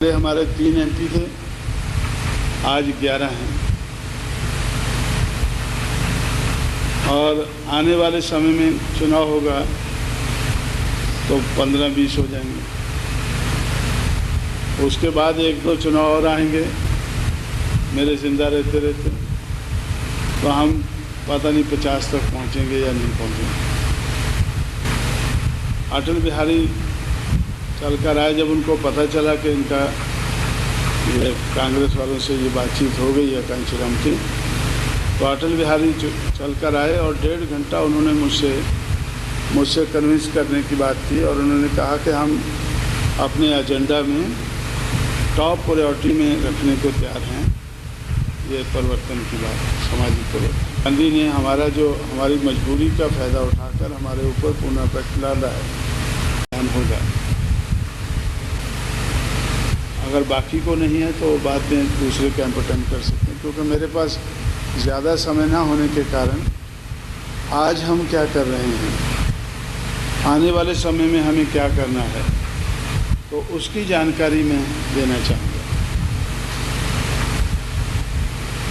हमारे 3 एमपी थे, आज 11 हैं और आने वाले समय में चुनाव होगा तो 15-20 हो जाएंगे। उसके बाद 1-2 चुनाव और आएंगे मेरे जिंदा रहते रहते, तो हम पता नहीं 50 तक पहुंचेंगे या नहीं पहुंचेंगे। अटल बिहारी चल कर आए, जब उनको पता चला कि इनका ये कांग्रेस वालों से ये बातचीत हो गई है कांचीराम की, तो अटल बिहारी चल कर आए और 1.5 घंटा उन्होंने मुझसे कन्विंस करने की बात की और उन्होंने कहा कि हम अपने एजेंडा में टॉप प्रायोरिटी में रखने को तैयार हैं ये परिवर्तन की बात, सामाजिक परिवर्तन। गांधी ने हमारी मजबूरी का फ़ायदा उठाकर हमारे ऊपर पुनः प्रचला रहा है होगा। अगर बाकी को नहीं है तो बाद में दूसरे कैंप अटेंड कर सकते हैं, क्योंकि मेरे पास ज़्यादा समय ना होने के कारण आज हम क्या कर रहे हैं, आने वाले समय में हमें क्या करना है, तो उसकी जानकारी मैं देना चाहूँगा।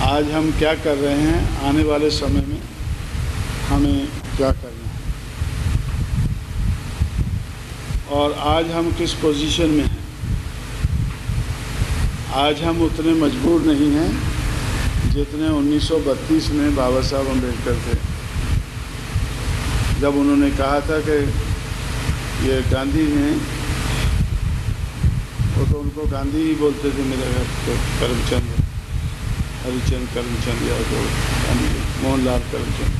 आज हम क्या कर रहे हैं, आने वाले समय में हमें क्या करना है और आज हम किस पोजीशन में हैं। आज हम उतने मजबूर नहीं हैं जितने 1932 में बाबा साहब अम्बेडकर थे, जब उन्होंने कहा था कि ये गांधी ने, वो तो उनको गांधी ही बोलते थे मेरे घर तो, करमचंद हरिचंद करमचंद या तो मोहनलाल करमचंद,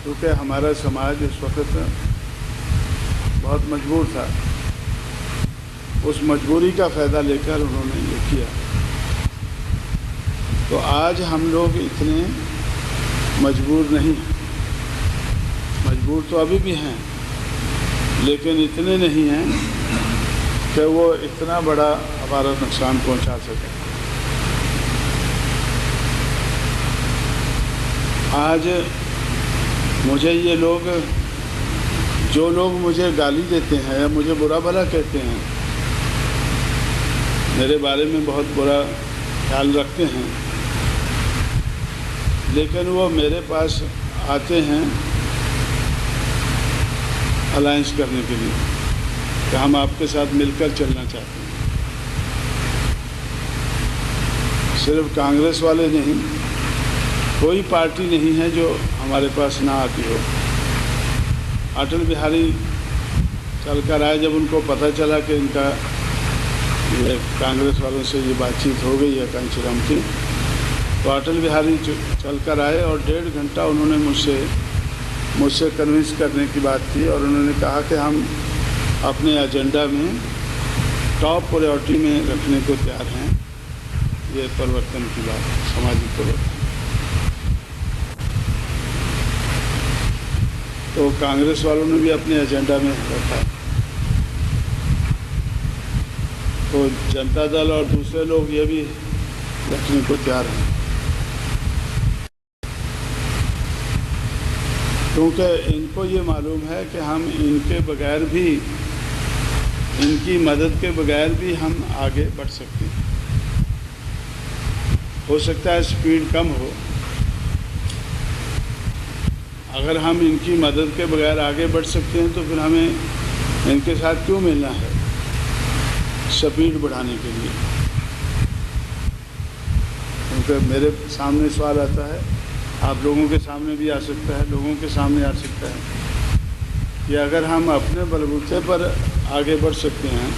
क्योंकि हमारा समाज उस वक्त बहुत मजबूर था। उस मजबूरी का फ़ायदा लेकर उन्होंने ये किया। तो आज हम लोग इतने मजबूर नहीं हैं, मजबूर तो अभी भी हैं, लेकिन इतने नहीं हैं कि वो इतना बड़ा हमारा नुकसान पहुंचा सकें। आज मुझे ये लोग, जो लोग मुझे गाली देते हैं या मुझे बुरा भला कहते हैं, मेरे बारे में बहुत बुरा ख्याल रखते हैं, लेकिन वो मेरे पास आते हैं अलायंस करने के लिए कि हम आपके साथ मिलकर चलना चाहते हैं। सिर्फ कांग्रेस वाले नहीं, कोई पार्टी नहीं है जो हमारे पास ना आती हो। अटल बिहारी चल कर आए, जब उनको पता चला कि इनका ये कांग्रेस वालों से ये बातचीत हो गई है कांचीराम की, तो अटल बिहारी चल कर आए और 1.5 घंटा उन्होंने मुझसे कन्विंस करने की बात की और उन्होंने कहा कि हम अपने एजेंडा में टॉप प्रायोरिटी में रखने को तैयार हैं ये परिवर्तन की बात, सामाजिक परिवर्तन। तो कांग्रेस वालों ने भी अपने एजेंडा में रखा, तो जनता दल और दूसरे लोग ये भी रखने को तैयार हैं, क्योंकि इनको ये मालूम है कि हम इनके बगैर भी, इनकी मदद के बगैर भी हम आगे बढ़ सकते हैं। हो सकता है स्पीड कम हो, अगर हम इनकी मदद के बगैर आगे बढ़ सकते हैं तो फिर हमें इनके साथ क्यों मिलना है स्पीड बढ़ाने के लिए। क्योंकि मेरे सामने सवाल आता है, आप लोगों के सामने भी आ सकता है, लोगों के सामने आ सकता है कि अगर हम अपने बलबूते पर आगे बढ़ सकते हैं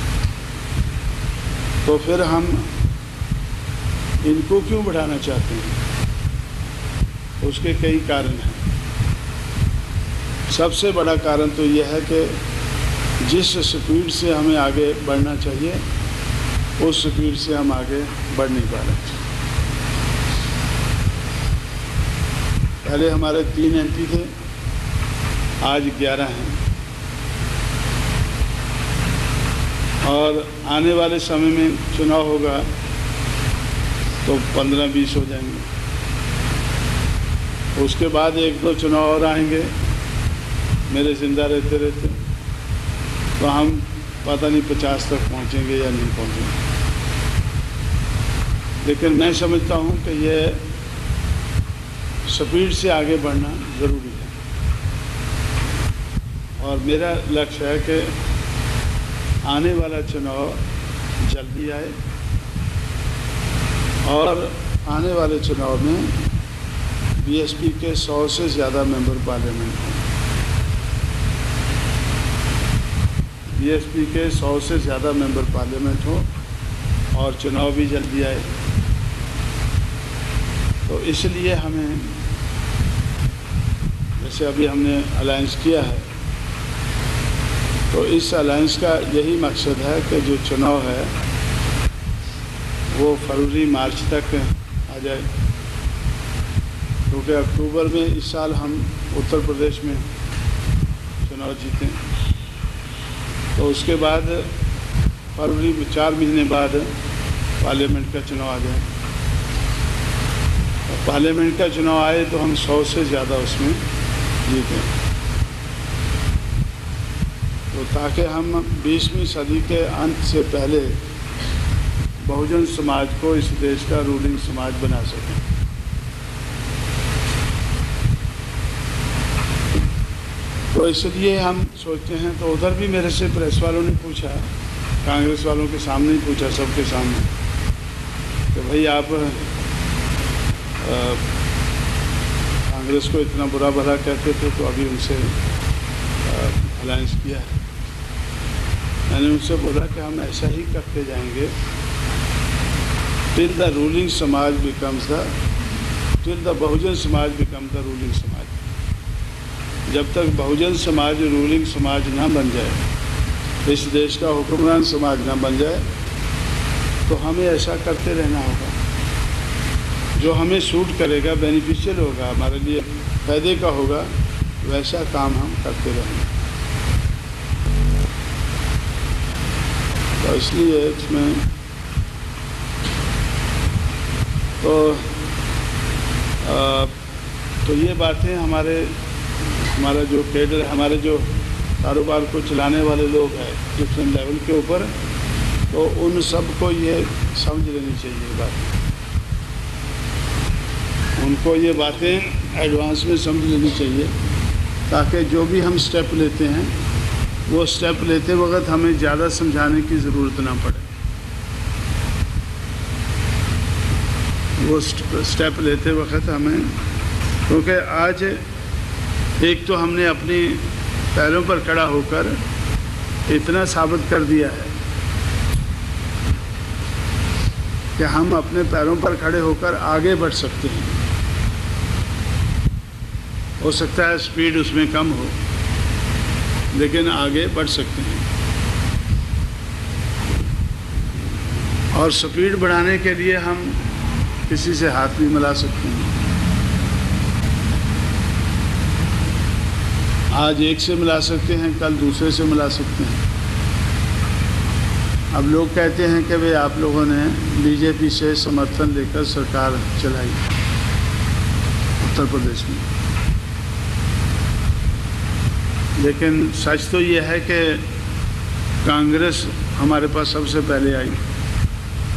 तो फिर हम इनको क्यों बढ़ाना चाहते हैं। उसके कई कारण हैं। सबसे बड़ा कारण तो यह है कि जिस स्पीड से हमें आगे बढ़ना चाहिए उस स्पीड से हम आगे बढ़ नहीं पा रहे। पहले हमारे 3 एमपी थे, आज 11 हैं और आने वाले समय में चुनाव होगा तो 15-20 हो जाएंगे। उसके बाद 1-2 चुनाव और आएंगे मेरे जिंदा रहते रहते, तो हम पता नहीं 50 तक पहुंचेंगे या नहीं पहुंचेंगे, लेकिन मैं समझता हूं कि ये स्पीड से आगे बढ़ना ज़रूरी है। और मेरा लक्ष्य है कि आने वाला चुनाव जल्दी आए और आने वाले चुनाव में बीएसपी के 100 से ज़्यादा मेंबर पार्लियामेंट हों। बीएसपी के 100 से ज़्यादा मेंबर पार्लियामेंट हो और चुनाव भी जल्दी आए। तो इसलिए हमें, जैसे अभी हमने अलायंस किया है, तो इस अलायंस का यही मकसद है कि जो चुनाव है वो फरवरी मार्च तक आ जाए, क्योंकि अक्टूबर में इस साल हम उत्तर प्रदेश में चुनाव जीतें, तो उसके बाद फरवरी में 4 महीने बाद पार्लियामेंट का चुनाव आ जाए। और पार्लियामेंट का चुनाव आए तो हम 100 से ज़्यादा उसमें जीतें, तो ताकि हम 20वीं सदी के अंत से पहले बहुजन समाज को इस देश का रूलिंग समाज बना सकें। तो इसलिए हम सोचते हैं, तो उधर भी मेरे से प्रेस वालों ने पूछा, कांग्रेस वालों के सामने ही पूछा, सबके सामने, कि भाई आप कांग्रेस को इतना बुरा भला कहते थे तो अभी उनसे अलायंस किया है। मैंने उनसे बोला कि हम ऐसा ही करते जाएंगे टिल द रूलिंग समाज becomes the till the Bahujan Samaj become the ruling समाज। जब तक बहुजन समाज रूलिंग समाज ना बन जाए, इस देश का हुक्मरान समाज ना बन जाए, तो हमें ऐसा करते रहना होगा। जो हमें सूट करेगा, बेनिफिशियल होगा, हमारे लिए फ़ायदे का होगा, वैसा काम हम करते रहेंगे। तो इसलिए इसमें तो ये बातें हमारा जो कैडर, हमारे जो कारोबार को चलाने वाले लोग हैं डिफरेंट लेवल के ऊपर, तो उन सबको ये समझ लेनी चाहिए बात। उनको ये बातें एडवांस में समझ लेनी चाहिए, ताकि जो भी हम स्टेप लेते हैं वो स्टेप लेते वक्त हमें ज़्यादा समझाने की ज़रूरत ना पड़े। वो स्टेप लेते वक्त हमें, क्योंकि आज एक तो हमने अपने पैरों पर खड़ा होकर इतना साबित कर दिया है कि हम अपने पैरों पर खड़े होकर आगे बढ़ सकते हैं। हो सकता है स्पीड उसमें कम हो, लेकिन आगे बढ़ सकते हैं। और स्पीड बढ़ाने के लिए हम किसी से हाथ भी मिला सकते हैं। आज एक से मिला सकते हैं, कल दूसरे से मिला सकते हैं। अब लोग कहते हैं कि भाई आप लोगों ने बीजेपी से समर्थन लेकर सरकार चलाई उत्तर प्रदेश में, लेकिन सच तो ये है कि कांग्रेस हमारे पास सबसे पहले आई,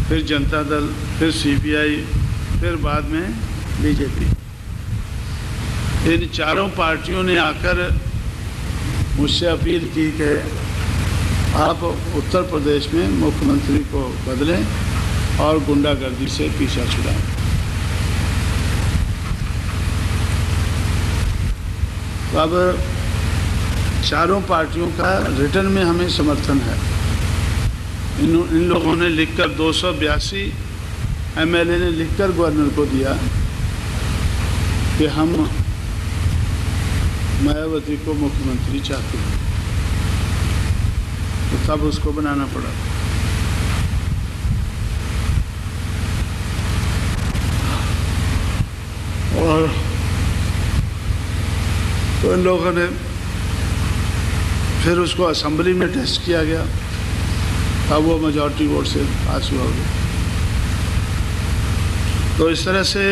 फिर जनता दल, फिर सीपीआई, फिर बाद में बीजेपी। इन चारों पार्टियों ने आकर मुझसे अपील की कि आप उत्तर प्रदेश में मुख्यमंत्री को बदलें और गुंडागर्दी से पीछा छुड़ाएं। तो अब चारों पार्टियों का रिटर्न में हमें समर्थन है। इन लोगों ने लिखकर 282 एमएलए ने लिखकर गवर्नर को दिया कि हम मायावती को मुख्यमंत्री चाहते हैं, तो तब उसको बनाना पड़ा। और तो इन लोगों ने फिर उसको असेंबली में टेस्ट किया गया, तब वो मेजॉरिटी वोट से पास हुआ। तो इस तरह से,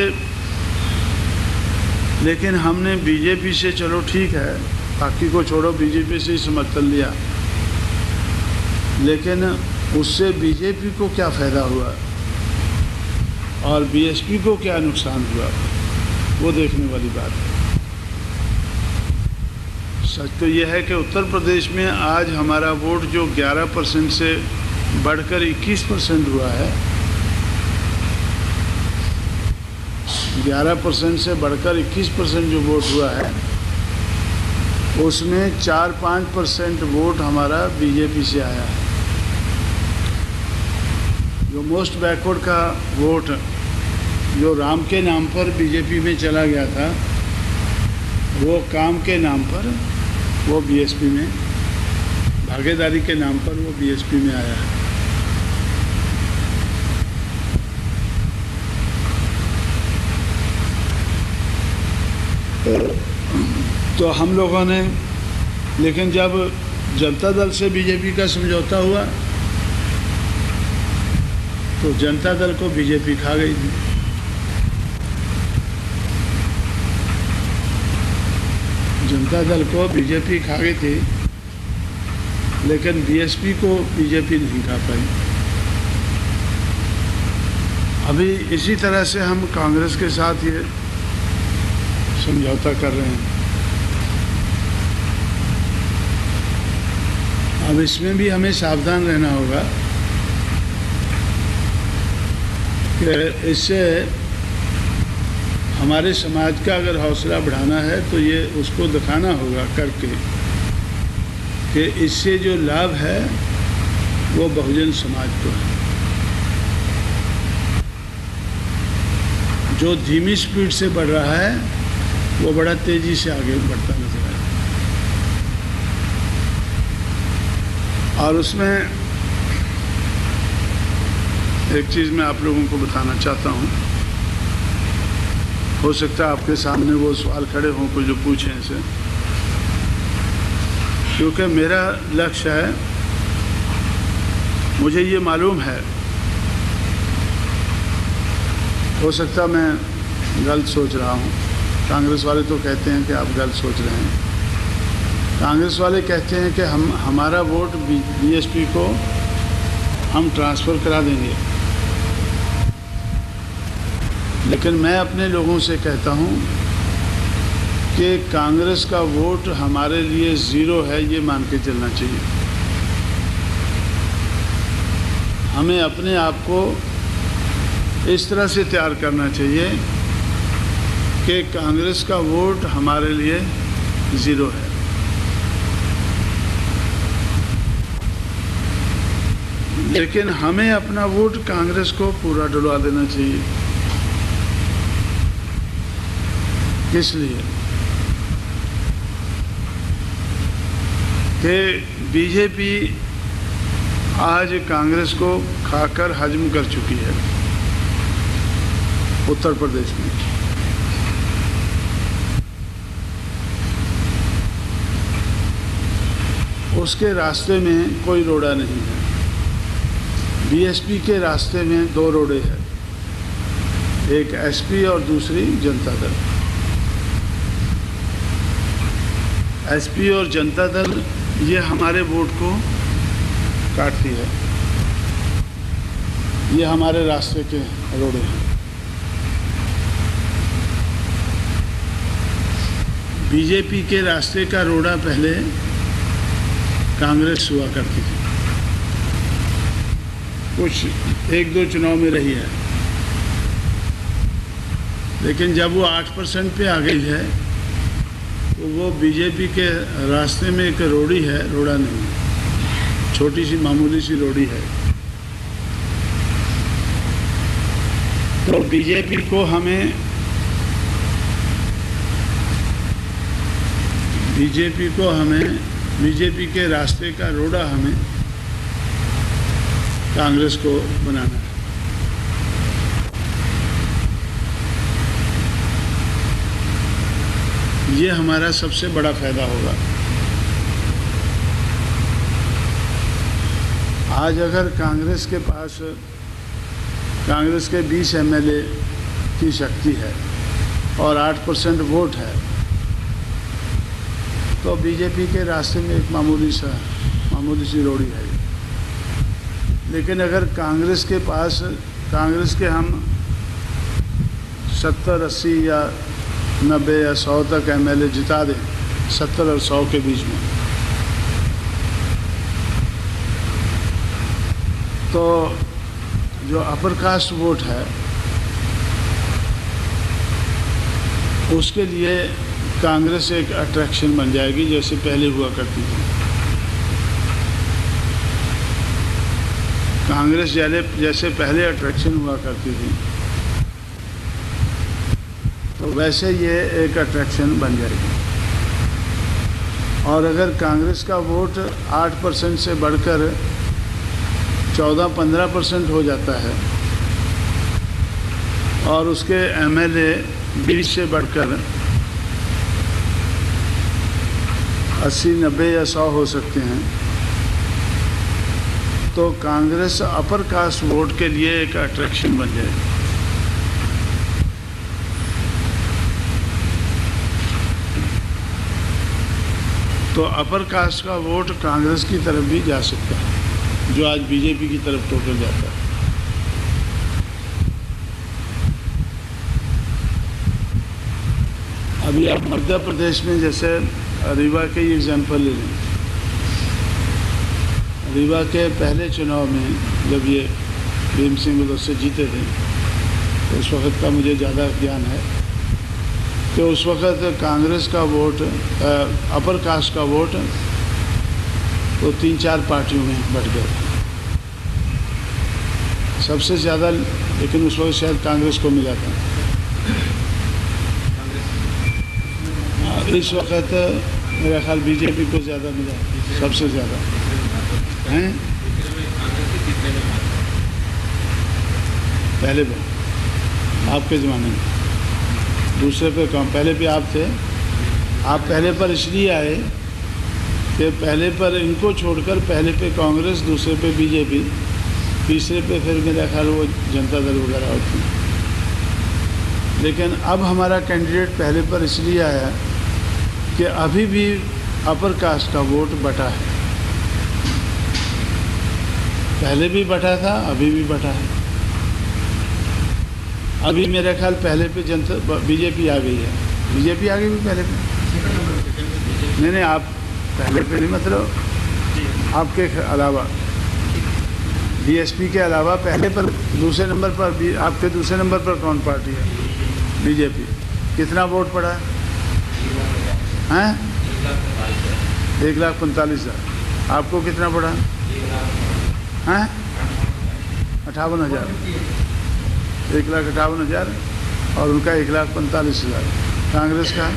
लेकिन हमने बीजेपी से, चलो ठीक है, बाकी को छोड़ो, बीजेपी से ही समर्थन लिया, लेकिन उससे बीजेपी को क्या फ़ायदा हुआ और बीएसपी को क्या नुकसान हुआ, वो देखने वाली बात है। सच तो यह है कि उत्तर प्रदेश में आज हमारा वोट जो 11% से बढ़कर 21% हुआ है, 11% से बढ़कर 21% जो वोट हुआ है, उसमें 4-5% वोट हमारा बीजेपी से आया है। जो मोस्ट बैकवर्ड का वोट जो राम के नाम पर बीजेपी में चला गया था, वो काम के नाम पर वो बीएसपी में, भागीदारी के नाम पर वो बीएसपी में आया है। तो हम लोगों ने, लेकिन जब जनता दल से बीजेपी का समझौता हुआ तो जनता दल को बीजेपी खा गई थी। जनता दल को बीजेपी खा गई थी, लेकिन बीएसपी को बीजेपी नहीं खा पाई। अभी इसी तरह से हम कांग्रेस के साथ ये समझौता कर रहे हैं। अब इसमें भी हमें सावधान रहना होगा कि इससे हमारे समाज का अगर हौसला बढ़ाना है तो ये उसको दिखाना होगा करके कि इससे जो लाभ है वो बहुजन समाज को है। जो धीमी स्पीड से बढ़ रहा है वो बड़ा तेजी से आगे बढ़ता नजर आया। और उसमें एक चीज़ मैं आप लोगों को बताना चाहता हूँ, हो सकता है आपके सामने वो सवाल खड़े हों कोई जो पूछें इसे, क्योंकि मेरा लक्ष्य है, मुझे ये मालूम है, हो सकता मैं गलत सोच रहा हूँ। कांग्रेस वाले तो कहते हैं कि आप गलत सोच रहे हैं। कांग्रेस वाले कहते हैं कि हमारा वोट बीएसपी को हम ट्रांसफ़र करा देंगे, लेकिन मैं अपने लोगों से कहता हूं कि कांग्रेस का वोट हमारे लिए ज़ीरो है, ये मान के चलना चाहिए। हमें अपने आप को इस तरह से तैयार करना चाहिए कि कांग्रेस का वोट हमारे लिए ज़ीरो है। लेकिन हमें अपना वोट कांग्रेस को पूरा डुलवा देना चाहिए। किस लिए? कि बीजेपी आज कांग्रेस को खाकर हजम कर चुकी है उत्तर प्रदेश में। उसके रास्ते में कोई रोड़ा नहीं है। बीएसपी के रास्ते में दो रोड़े हैं, एक एसपी और दूसरी जनता दल। एसपी और जनता दल ये हमारे वोट को काटती है, ये हमारे रास्ते के रोड़े हैं। बीजेपी के रास्ते का रोड़ा पहले कांग्रेस हुआ करती थी, कुछ एक दो चुनाव में रही है, लेकिन जब वो 8% पे आ गई है तो वो बीजेपी के रास्ते में एक रोड़ी है, रोड़ा नहीं, छोटी सी मामूली सी रोड़ी है। तो बीजेपी को हमें, बीजेपी के रास्ते का रोड़ा हमें कांग्रेस को बनाना है। ये हमारा सबसे बड़ा फायदा होगा। आज अगर कांग्रेस के पास, कांग्रेस के 20 एमएलए की शक्ति है और 8% वोट है, तो बीजेपी के रास्ते में एक मामूली सी रोड़ी है। लेकिन अगर कांग्रेस के पास, कांग्रेस के हम 70, 80 या 90 या 100 तक एमएलए जिता दें, 70 और 100 के बीच में, तो जो अपर कास्ट वोट है उसके लिए कांग्रेस एक अट्रैक्शन बन जाएगी, जैसे पहले हुआ करती थी। कांग्रेस जैसे पहले अट्रैक्शन हुआ करती थी, तो वैसे ये एक अट्रैक्शन बन जाएगी। और अगर कांग्रेस का वोट 8% से बढ़कर 14-15% हो जाता है और उसके एमएलए 20 से बढ़कर 80, 90 या 100 हो सकते हैं, तो कांग्रेस अपर कास्ट वोट के लिए एक अट्रैक्शन बन जाएगी। तो अपर कास्ट का वोट कांग्रेस की तरफ भी जा सकता है, जो आज बीजेपी की तरफ टोटल जाता है। अभी आप मध्य प्रदेश में जैसे रीवा के एग्जाम्पल ले लें। रीवा के पहले चुनाव में जब ये भीम सिंह उधर से जीते थे, तो उस वक़्त का मुझे ज़्यादा ज्ञान है कि उस वक़्त कांग्रेस का वोट, अपर कास्ट का वोट तो 3-4 पार्टियों में बट गया था सबसे ज़्यादा, लेकिन उस वक्त शायद कांग्रेस को मिला था। इस वक्त मेरा ख्याल बीजेपी को ज़्यादा मिला, सबसे ज़्यादा हैं पहले पर आपके ज़माने में, दूसरे पे कम, पहले पे आप थे। आप पहले पर इसलिए आए कि पहले पर इनको छोड़कर पहले पे कांग्रेस, दूसरे पे बीजेपी, तीसरे पे फिर मेरा ख्याल वो जनता दल वगैरह होती। लेकिन अब हमारा कैंडिडेट पहले पर इसलिए आया कि अभी भी अपर कास्ट का वोट बटा है, पहले भी बटा था, अभी भी बटा है। अभी मेरा ख्याल पहले पे जनता बीजेपी आ गई है, बीजेपी आ गई भी पहले पे। नहीं, आप पहले पे नहीं, मतलब आपके अलावा, बीएसपी के अलावा पहले पर, दूसरे नंबर पर, आपके दूसरे नंबर पर कौन पार्टी है? बीजेपी। कितना वोट पड़ा है? 1,45,000। आपको कितना पड़ा है? 58,000। 1,58,000 और उनका 1,45,000। कांग्रेस का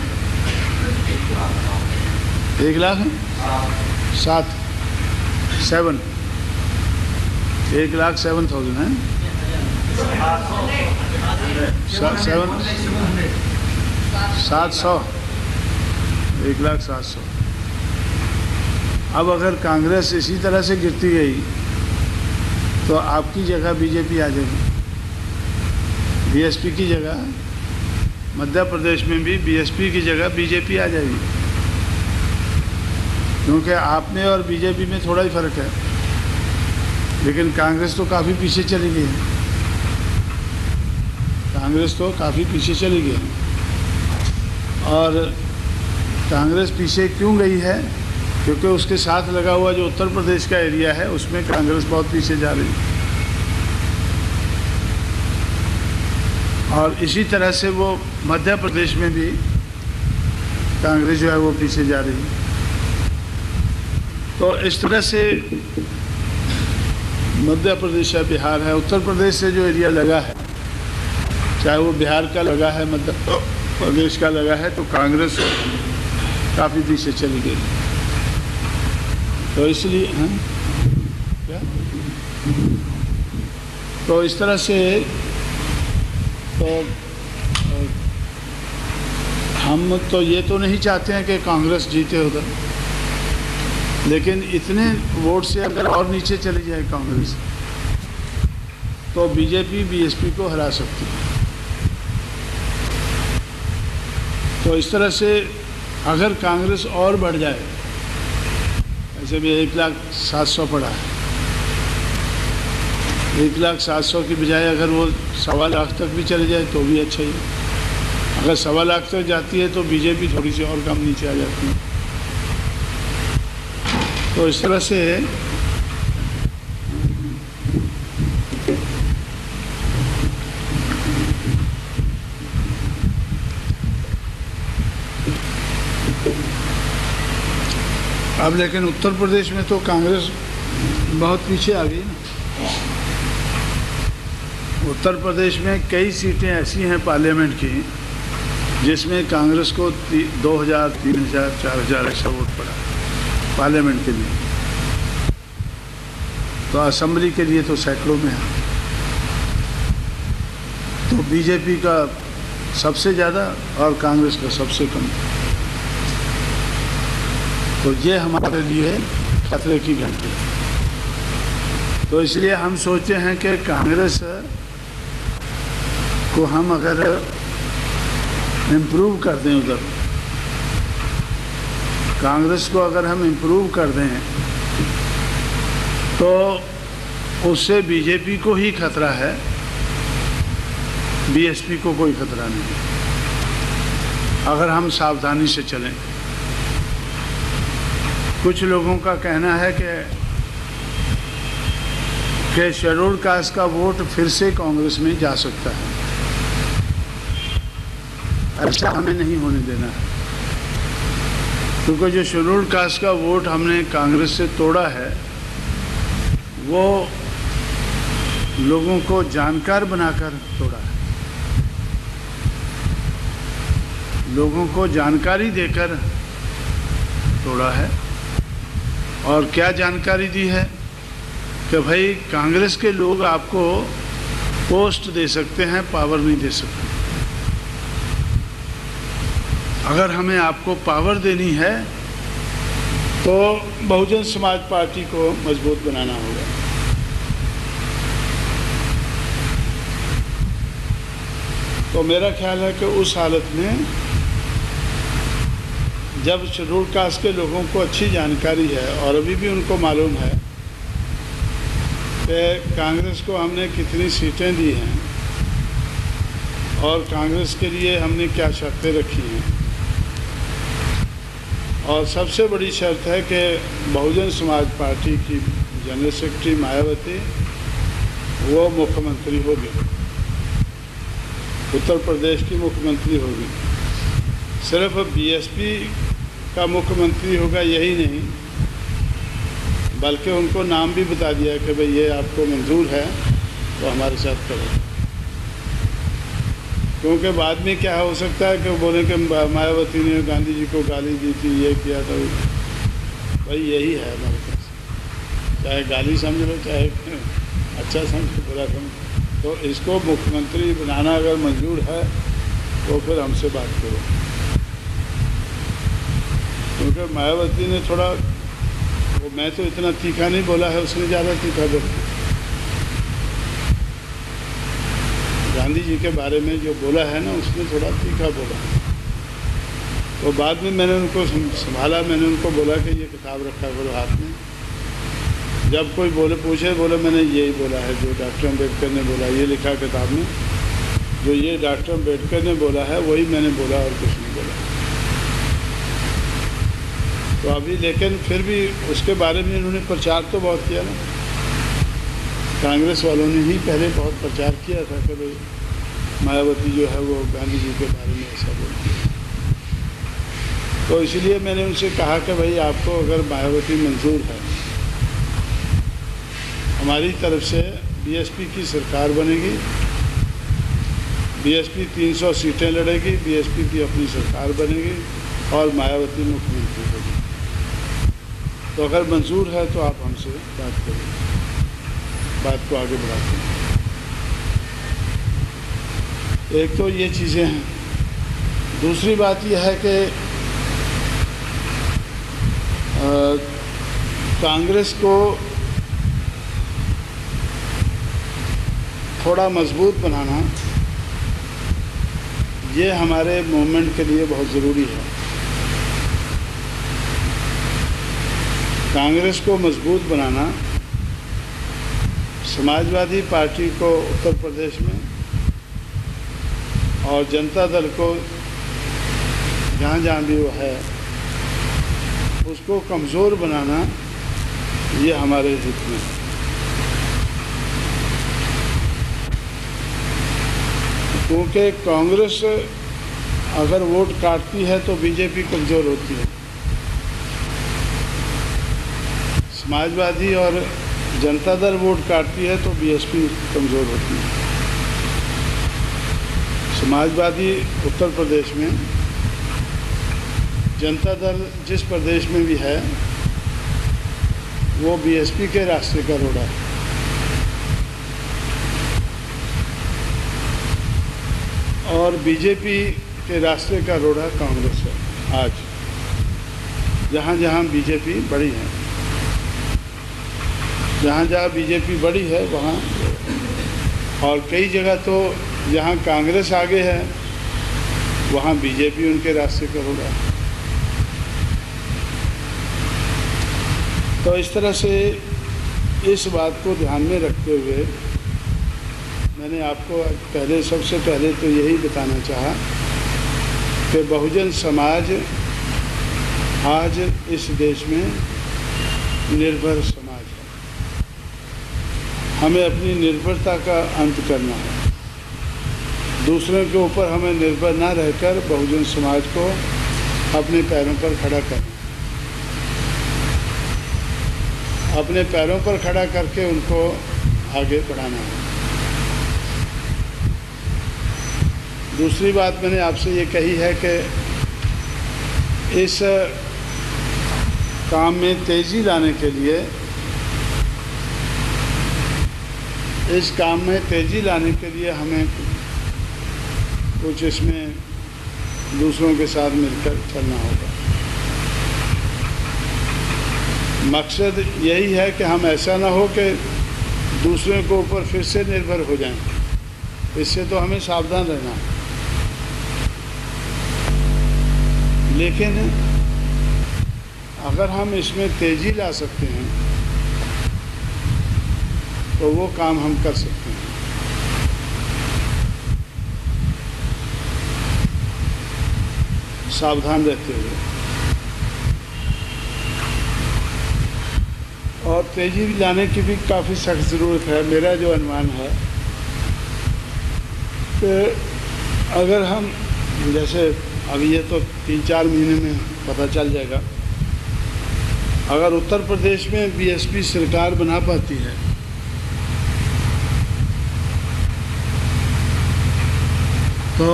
1,07,000 1,07,000 है। 700 1,07,000। अब अगर कांग्रेस इसी तरह से गिरती गई तो आपकी जगह बीजेपी आ जाएगी, बीएसपी की जगह, मध्य प्रदेश में भी बीएसपी की जगह बीजेपी आ जाएगी, क्योंकि आप में और बीजेपी में थोड़ा ही फर्क है। लेकिन कांग्रेस तो काफ़ी पीछे चली गई है, कांग्रेस तो काफ़ी पीछे चली गई है। और कांग्रेस पीछे क्यों गई है? क्योंकि उसके साथ लगा हुआ जो उत्तर प्रदेश का एरिया है, उसमें कांग्रेस बहुत पीछे जा रही है। और इसी तरह से वो मध्य प्रदेश में भी कांग्रेस जो है वो पीछे जा रही है। तो इस तरह से मध्य प्रदेश है, बिहार है, उत्तर प्रदेश से जो एरिया लगा है, चाहे वो बिहार का लगा है, मध्य प्रदेश का लगा है, तो कांग्रेस काफ़ी पीछे चली गई। तो इसलिए क्या, तो इस तरह से तो हम तो ये तो नहीं चाहते हैं कि कांग्रेस जीते उधर, लेकिन इतने वोट से अगर और नीचे चली जाए कांग्रेस, तो बीजेपी बीएसपी को हरा सकती है। तो इस तरह से अगर कांग्रेस और बढ़ जाए, ऐसे भी 1,07,000 पड़ा है, 1,07,000 की बजाय अगर वो 1.25 लाख तक भी चले जाए तो भी अच्छा ही। अगर 1.25 लाख तक जाती है तो बीजेपी थोड़ी सी और कम नीचे आ जाती है। तो इस तरह से अब लेकिन उत्तर प्रदेश में तो कांग्रेस बहुत पीछे आ गई ना। उत्तर प्रदेश में कई सीटें ऐसी हैं पार्लियामेंट की जिसमें कांग्रेस को 2,000, 3,000, 4,000 ऐसा वोट पड़ा पार्लियामेंट के लिए। तो असेंबली के लिए तो सैकड़ों में है। तो बीजेपी का सबसे ज़्यादा और कांग्रेस का सबसे कम। तो ये हमारे लिए खतरे की घंटी। तो इसलिए हम सोचते हैं कि कांग्रेस को हम अगर इम्प्रूव कर दें, उधर कांग्रेस को अगर हम इम्प्रूव कर दें तो उससे बीजेपी को ही खतरा है, बीएसपी को कोई खतरा नहीं, अगर हम सावधानी से चलें। कुछ लोगों का कहना है कि शेड्यूल कास्ट का वोट फिर से कांग्रेस में जा सकता है। ऐसा हमें नहीं होने देना है, क्योंकि जो शेड्यूल कास्ट का वोट हमने कांग्रेस से तोड़ा है वो लोगों को जानकार बनाकर तोड़ा है, लोगों को जानकारी देकर तोड़ा है। और क्या जानकारी दी है कि भाई कांग्रेस के लोग आपको पोस्ट दे सकते हैं, पावर नहीं दे सकते। अगर हमें आपको पावर देनी है तो बहुजन समाज पार्टी को मजबूत बनाना होगा। तो मेरा ख्याल है कि उस हालत में जब शेड्यूल कास्ट के लोगों को अच्छी जानकारी है और अभी भी उनको मालूम है कि कांग्रेस को हमने कितनी सीटें दी हैं और कांग्रेस के लिए हमने क्या शर्तें रखी हैं, और सबसे बड़ी शर्त है कि बहुजन समाज पार्टी की जनरल सेक्रेटरी मायावती वो मुख्यमंत्री होगी, उत्तर प्रदेश की मुख्यमंत्री होगी। सिर्फ बीएसपी का मुख्यमंत्री होगा यही नहीं, बल्कि उनको नाम भी बता दिया कि भाई ये आपको मंजूर है तो हमारे साथ करो। क्योंकि बाद में क्या हो सकता है कि वो बोले कि मायावती ने गांधी जी को गाली दी थी, ये किया था। भाई यही है हमारे पास, चाहे गाली समझ लो चाहे अच्छा समझो बुरा समझो, तो इसको मुख्यमंत्री बनाना अगर मंजूर है तो फिर हमसे बात करो। क्योंकि मायावती ने थोड़ा वो, मैं तो इतना तीखा नहीं बोला है, उसने ज़्यादा तीखा बोला। गांधी जी के बारे में जो बोला है ना, उसने थोड़ा तीखा बोला। तो बाद में मैंने उनको संभाला, मैंने उनको बोला कि ये किताब रखा करो हाथ में, जब कोई पूछे बोले मैंने यही बोला है जो डॉक्टर अम्बेडकर ने बोला, ये लिखा किताब में, जो ये डॉक्टर अम्बेडकर ने बोला है वही मैंने बोला और कुछ नहीं बोला। तो अभी लेकिन फिर भी उसके बारे में इन्होंने प्रचार तो बहुत किया ना, कांग्रेस वालों ने ही पहले बहुत प्रचार किया था कि भाई मायावती जो है वो गांधी जी के बारे में ऐसा बोलती है। तो इसलिए मैंने उनसे कहा कि भाई आपको अगर मायावती मंजूर है, हमारी तरफ से बीएसपी की सरकार बनेगी, बीएसपी 300 सीटें लड़ेगी, बीएसपी की अपनी सरकार बनेगी और मायावती मुख्यमंत्री होगी। तो अगर मंजूर है तो आप हमसे बात करें, बात को आगे बढ़ाते हैं। एक तो ये चीज़ें हैं। दूसरी बात यह है कि कांग्रेस को थोड़ा मजबूत बनाना ये हमारे मूवमेंट के लिए बहुत ज़रूरी है। कांग्रेस को मजबूत बनाना समाजवादी पार्टी को उत्तर प्रदेश में और जनता दल को जहाँ जहाँ भी वो है उसको कमज़ोर बनाना ये हमारे हित में है। क्योंकि कांग्रेस अगर वोट काटती है तो बीजेपी कमज़ोर होती है। समाजवादी और जनता दल वोट काटती है तो बीएसपी कमज़ोर होती है। समाजवादी उत्तर प्रदेश में, जनता दल जिस प्रदेश में भी है वो बीएसपी के रास्ते का रोड़ा है। और बीजेपी के रास्ते का रोड़ा कांग्रेस है। आज जहाँ जहाँ बीजेपी बड़ी है, जहाँ जहाँ बीजेपी बड़ी है वहाँ, और कई जगह तो जहाँ कांग्रेस आगे है वहाँ बीजेपी उनके रास्ते का रोड़ा है। तो इस तरह से इस बात को ध्यान में रखते हुए मैंने आपको सबसे पहले तो यही बताना चाहा कि बहुजन समाज आज इस देश में निर्भर समाज है। हमें अपनी निर्भरता का अंत करना है। दूसरों के ऊपर हमें निर्भर ना रहकर बहुजन समाज को अपने पैरों पर खड़ा करना, अपने पैरों पर खड़ा करके उनको आगे बढ़ाना है। दूसरी बात मैंने आपसे ये कही है कि इस काम में तेज़ी लाने के लिए, इस काम में तेज़ी लाने के लिए हमें कुछ इसमें दूसरों के साथ मिलकर चलना होगा। मकसद यही है कि हम ऐसा ना हो कि दूसरों के ऊपर फिर से निर्भर हो जाएं। इससे तो हमें सावधान रहना है। लेकिन अगर हम इसमें तेज़ी ला सकते हैं तो वो काम हम कर सकते हैं। सावधान रहते हुए, और तेज़ी लाने की भी काफ़ी सख्त ज़रूरत है। मेरा जो अनुमान है कि अगर हम, जैसे अभी ये तो 3-4 महीने में पता चल जाएगा, अगर उत्तर प्रदेश में बीएसपी सरकार बना पाती है तो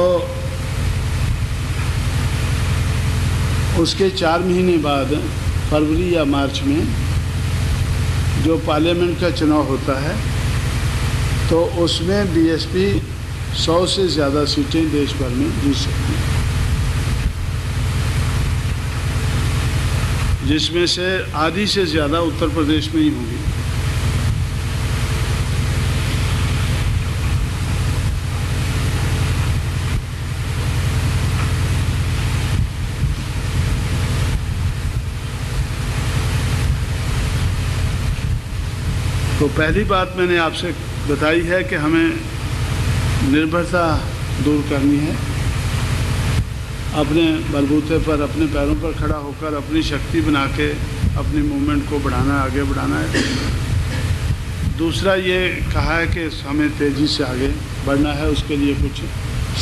उसके 4 महीने बाद फरवरी या मार्च में जो पार्लियामेंट का चुनाव होता है तो उसमें बीएसपी 100 से ज़्यादा सीटें देश भर में जीत सकती है, जिसमें से आधी से ज़्यादा उत्तर प्रदेश में ही होंगी। तो पहली बात मैंने आपसे बताई है कि हमें निर्भरता दूर करनी है, अपने बलबूते पर, अपने पैरों पर खड़ा होकर अपनी शक्ति बना के अपनी मूवमेंट को बढ़ाना, आगे बढ़ाना है। दूसरा ये कहा है कि हमें तेज़ी से आगे बढ़ना है, उसके लिए कुछ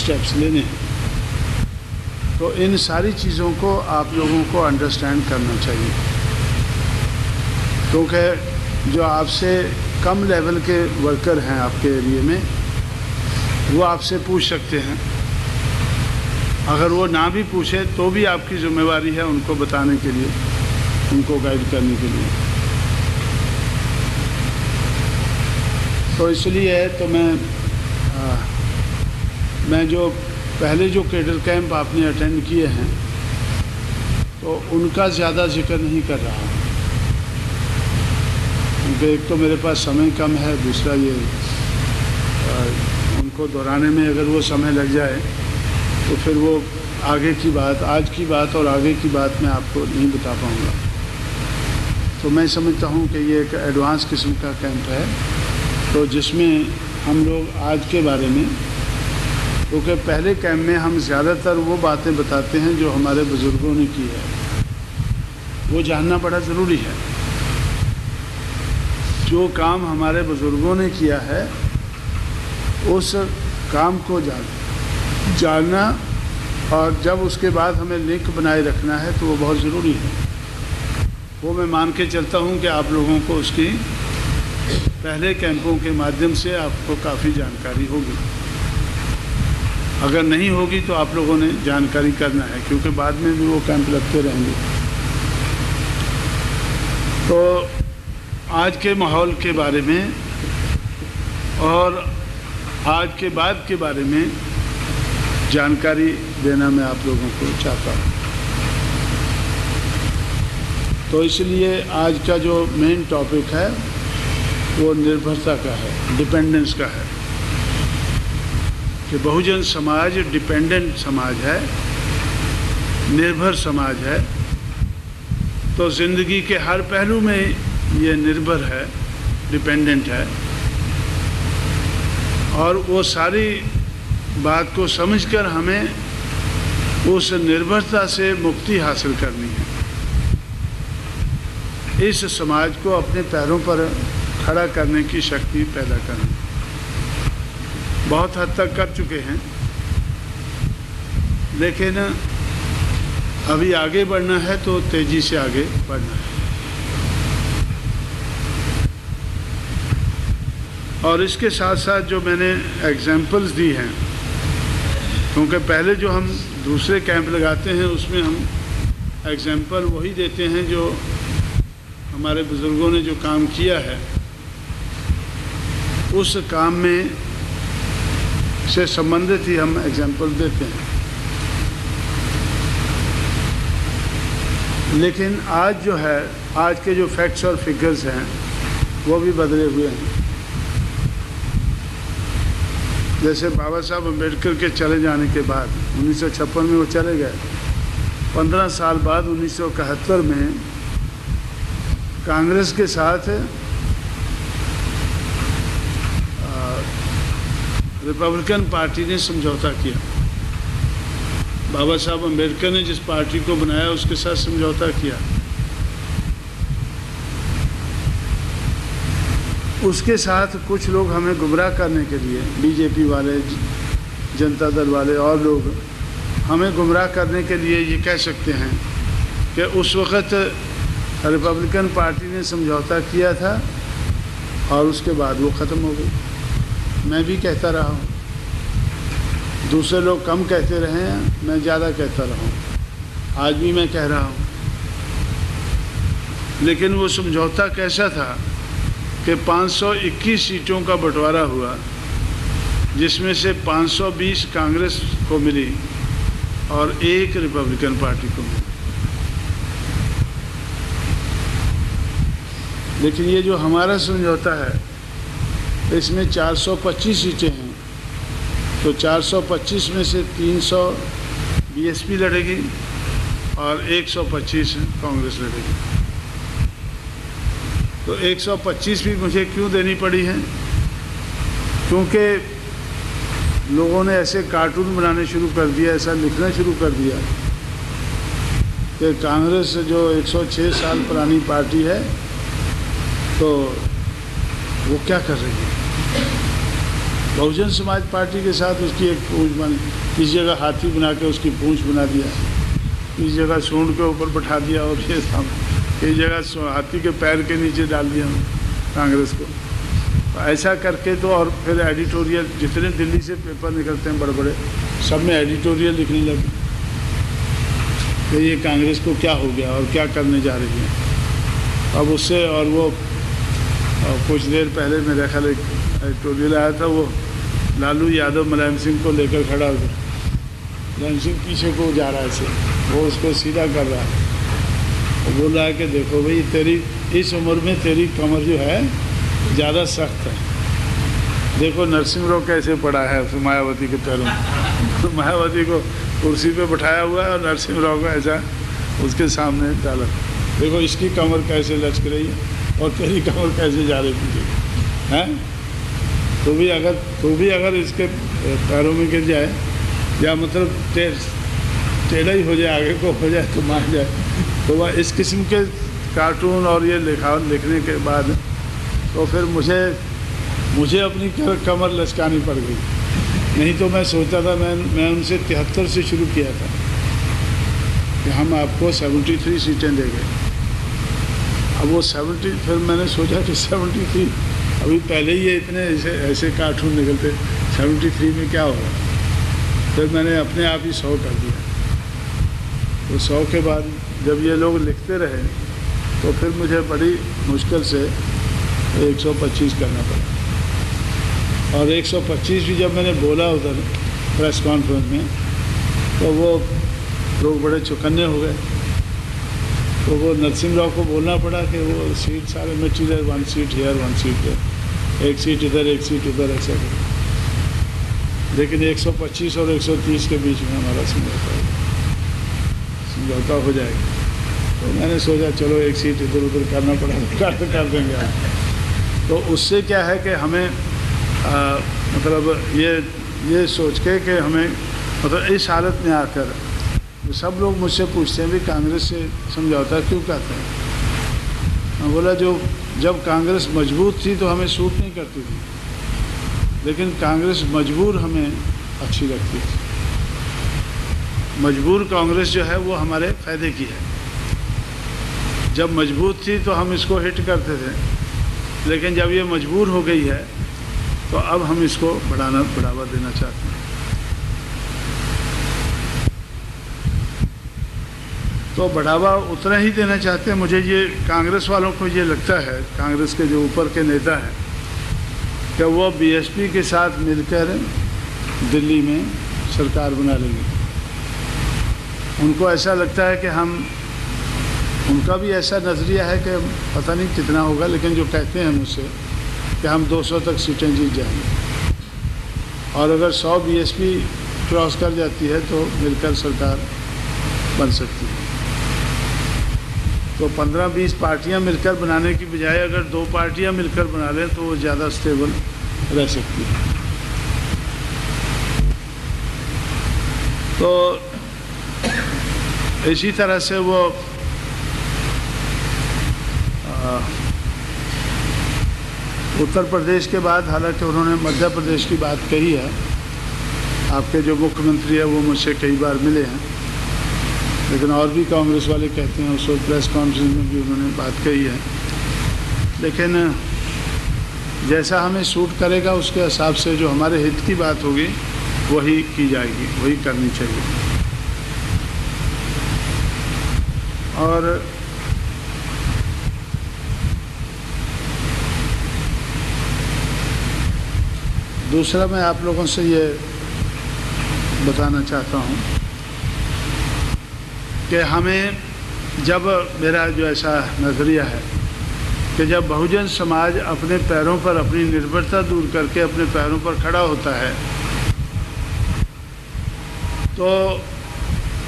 स्टेप्स लेने हैं। तो इन सारी चीज़ों को आप लोगों को अंडरस्टैंड करना चाहिए, क्योंकि जो आपसे कम लेवल के वर्कर हैं आपके एरिया में वो आपसे पूछ सकते हैं। अगर वो ना भी पूछे तो भी आपकी ज़िम्मेवारी है उनको बताने के लिए, उनको गाइड करने के लिए। तो इसलिए तो मैं जो पहले जो कैडर कैंप आपने अटेंड किए हैं तो उनका ज़्यादा जिक्र नहीं कर रहा हूँ, क्योंकि एक तो मेरे पास समय कम है, दूसरा ये उनको दोहराने में अगर वो समय लग जाए तो फिर वो आगे की बात, आज की बात और आगे की बात मैं आपको नहीं बता पाऊँगा। तो मैं समझता हूँ कि ये एक एडवांस किस्म का कैंप है तो जिसमें हम लोग आज के बारे में, क्योंकि पहले कैंप में हम ज़्यादातर वो बातें बताते हैं जो हमारे बुज़ुर्गों ने की है, वो जानना बड़ा ज़रूरी है। जो काम हमारे बुज़ुर्गों ने किया है उस काम को जानना, और जब उसके बाद हमें लिंक बनाए रखना है तो वो बहुत ज़रूरी है। वो मैं मान के चलता हूँ कि आप लोगों को उसकी पहले कैंपों के माध्यम से आपको काफ़ी जानकारी होगी। अगर नहीं होगी तो आप लोगों ने जानकारी करना है, क्योंकि बाद में भी वो कैंप लगते रहेंगे। तो आज के माहौल के बारे में और आज के बाद के बारे में जानकारी देना मैं आप लोगों को चाहता हूँ। तो इसलिए आज का जो मेन टॉपिक है वो निर्भरता का है, डिपेंडेंस का है, कि बहुजन समाज डिपेंडेंट समाज है, निर्भर समाज है। तो ज़िंदगी के हर पहलू में ये निर्भर है, डिपेंडेंट है, और वो सारी बात को समझकर हमें उस निर्भरता से मुक्ति हासिल करनी है। इस समाज को अपने पैरों पर खड़ा करने की शक्ति पैदा करनी। बहुत हद तक कर चुके हैं, लेकिन अभी आगे बढ़ना है तो तेज़ी से आगे बढ़ना है। और इसके साथ साथ जो मैंने एग्जाम्पल्स दी हैं, क्योंकि पहले जो हम दूसरे कैंप लगाते हैं उसमें हम एग्जाम्पल वही देते हैं जो हमारे बुज़ुर्गों ने जो काम किया है उस काम में से संबंधित ही हम एग्जाम्पल देते हैं। लेकिन आज जो है, आज के जो फैक्ट्स और फिगर्स हैं वो भी बदले हुए हैं। जैसे बाबा साहब अम्बेडकर के चले जाने के बाद 1956 में वो चले गए, 15 साल बाद 1971 में कांग्रेस के साथ रिपब्लिकन पार्टी ने समझौता किया। बाबा साहब अम्बेडकर ने जिस पार्टी को बनाया उसके साथ समझौता किया। उसके साथ कुछ लोग हमें गुमराह करने के लिए, बीजेपी वाले, जनता दल वाले और लोग हमें गुमराह करने के लिए ये कह सकते हैं कि उस वक़्त रिपब्लिकन पार्टी ने समझौता किया था और उसके बाद वो ख़त्म हो गई। मैं भी कहता रहा हूँ, दूसरे लोग कम कहते रहे हैं, मैं ज़्यादा कहता रहा हूँ, आज भी मैं कह रहा हूँ। लेकिन वो समझौता कैसा था कि 521 सीटों का बंटवारा हुआ, जिसमें से 520 कांग्रेस को मिली और 1 रिपब्लिकन पार्टी को मिली। लेकिन ये जो हमारा समझौता है इसमें 425 सीटें हैं, तो 425 में से 300 बीएसपी लड़ेगी और 125 कांग्रेस लड़ेगी। तो 125 भी मुझे क्यों देनी पड़ी है? क्योंकि लोगों ने ऐसे कार्टून बनाने शुरू कर दिया, ऐसा लिखना शुरू कर दिया कि कांग्रेस जो 106 साल पुरानी पार्टी है तो वो क्या कर रही है। बहुजन समाज पार्टी के साथ उसकी एक पूंछ बन, इस जगह हाथी बना के उसकी पूंछ बना दिया, इस जगह सूंड के ऊपर बैठा दिया और ये इस जगह हाथी के पैर के नीचे डाल दिया कांग्रेस को। तो ऐसा करके तो, और फिर एडिटोरियल, जितने दिल्ली से पेपर निकलते हैं बड़े बड़े, सब में एडिटोरियल लिखने लगे कि ये कांग्रेस को क्या हो गया और क्या करने जा रही है। अब उससे, और वो कुछ देर पहले मेरा ख्याल एक एडिटोरियल आया था, वो लालू यादव मुलायम सिंह को लेकर खड़ा हो गया, मुलायम सिंह पीछे को जा रहा है ऐसे, वो उसको सीधा कर रहा है, वो बोल रहा है कि देखो भाई, तेरी इस उम्र में तेरी कमर जो है ज़्यादा सख्त है, देखो नरसिंह राव कैसे पड़ा है उस मायावती के पैरों में। मायावती को कुर्सी पे बैठाया हुआ है और नरसिंह राव को ऐसा उसके सामने डाला, देखो इसकी कमर कैसे लचक रही है और तेरी कमर कैसे जा रही है, तो भी अगर इसके पैरों में गिर जाए या मतलब टेढ़ा ही हो जाए, आगे को हो जाए तो मान जाए, तो वह इस किस्म के कार्टून और ये लिखने के बाद तो फिर मुझे अपनी कमर लचकानी पड़ गई। नहीं तो मैं सोचता था, मैं उनसे 73 से शुरू किया था कि हम आपको 73 सीटें देंगे। अब वो 70, फिर मैंने सोचा कि 73, अभी पहले ही ये इतने ऐसे कार्टून निकलते, 73 में क्या होगा। फिर मैंने अपने आप ही 100 कर दिया। तो 100 के बाद जब ये लोग लिखते रहे तो फिर मुझे बड़ी मुश्किल से 125 करना पड़ा। और 125 भी जब मैंने बोला उधर प्रेस कॉन्फ्रेंस में, तो वो लोग बड़े चौकन्ने हो गए। तो वो नरसिम्हा राव को बोलना पड़ा कि वो सीट सारे material 1 sheet here 1 sheet there, 1 sheet इधर 1 सीट उधर, ऐसा करें। लेकिन 125 और 130 के बीच में हमारा समझौता हो जाएगा। तो मैंने सोचा चलो 1 सीट इधर उधर करना पड़ा, कर देंगे आप। तो उससे क्या है कि हमें मतलब ये सोच के कि हमें मतलब इस हालत में आकर सब लोग मुझसे पूछते हैं भी कांग्रेस से समझौता क्यों करते हैं। मैं बोला जब कांग्रेस मजबूत थी तो हमें सूट नहीं करती थी, लेकिन कांग्रेस मजबूर हमें अच्छी लगती थी। मजबूर कांग्रेस जो है वो हमारे फ़ायदे की है। जब मजबूत थी तो हम इसको हिट करते थे, लेकिन जब ये मजबूर हो गई है तो अब हम इसको बढ़ावा देना चाहते हैं। तो बढ़ावा उतना ही देना चाहते हैं। मुझे ये कांग्रेस वालों को ये लगता है, कांग्रेस के जो ऊपर के नेता हैं, कि वो बीएसपी के साथ मिलकर दिल्ली में सरकार बना लेंगे। उनको ऐसा लगता है कि उनका भी ऐसा नज़रिया है कि पता नहीं कितना होगा, लेकिन जो कहते हैं मुझसे कि हम 200 तक सीटें जीत जाएंगे, और अगर 100 बीएसपी क्रॉस कर जाती है तो मिलकर सरकार बन सकती है। तो 15-20 पार्टियां मिलकर बनाने की बजाय अगर 2 पार्टियां मिलकर बना लें तो वो ज़्यादा स्टेबल रह सकती है। तो इसी तरह से वो उत्तर प्रदेश के बाद, हालांकि उन्होंने मध्य प्रदेश की बात कही है, आपके जो मुख्यमंत्री है वो मुझसे कई बार मिले हैं, लेकिन और भी कांग्रेस वाले कहते हैं, उस वक्त प्रेस कॉन्फ्रेंस में भी उन्होंने बात कही है। लेकिन जैसा हमें सूट करेगा उसके हिसाब से जो हमारे हित की बात होगी वही की जाएगी, वही करनी चाहिए। और दूसरा मैं आप लोगों से ये बताना चाहता हूँ कि हमें, जब मेरा जो ऐसा नज़रिया है कि जब बहुजन समाज अपने पैरों पर अपनी निर्भरता दूर करके अपने पैरों पर खड़ा होता है तो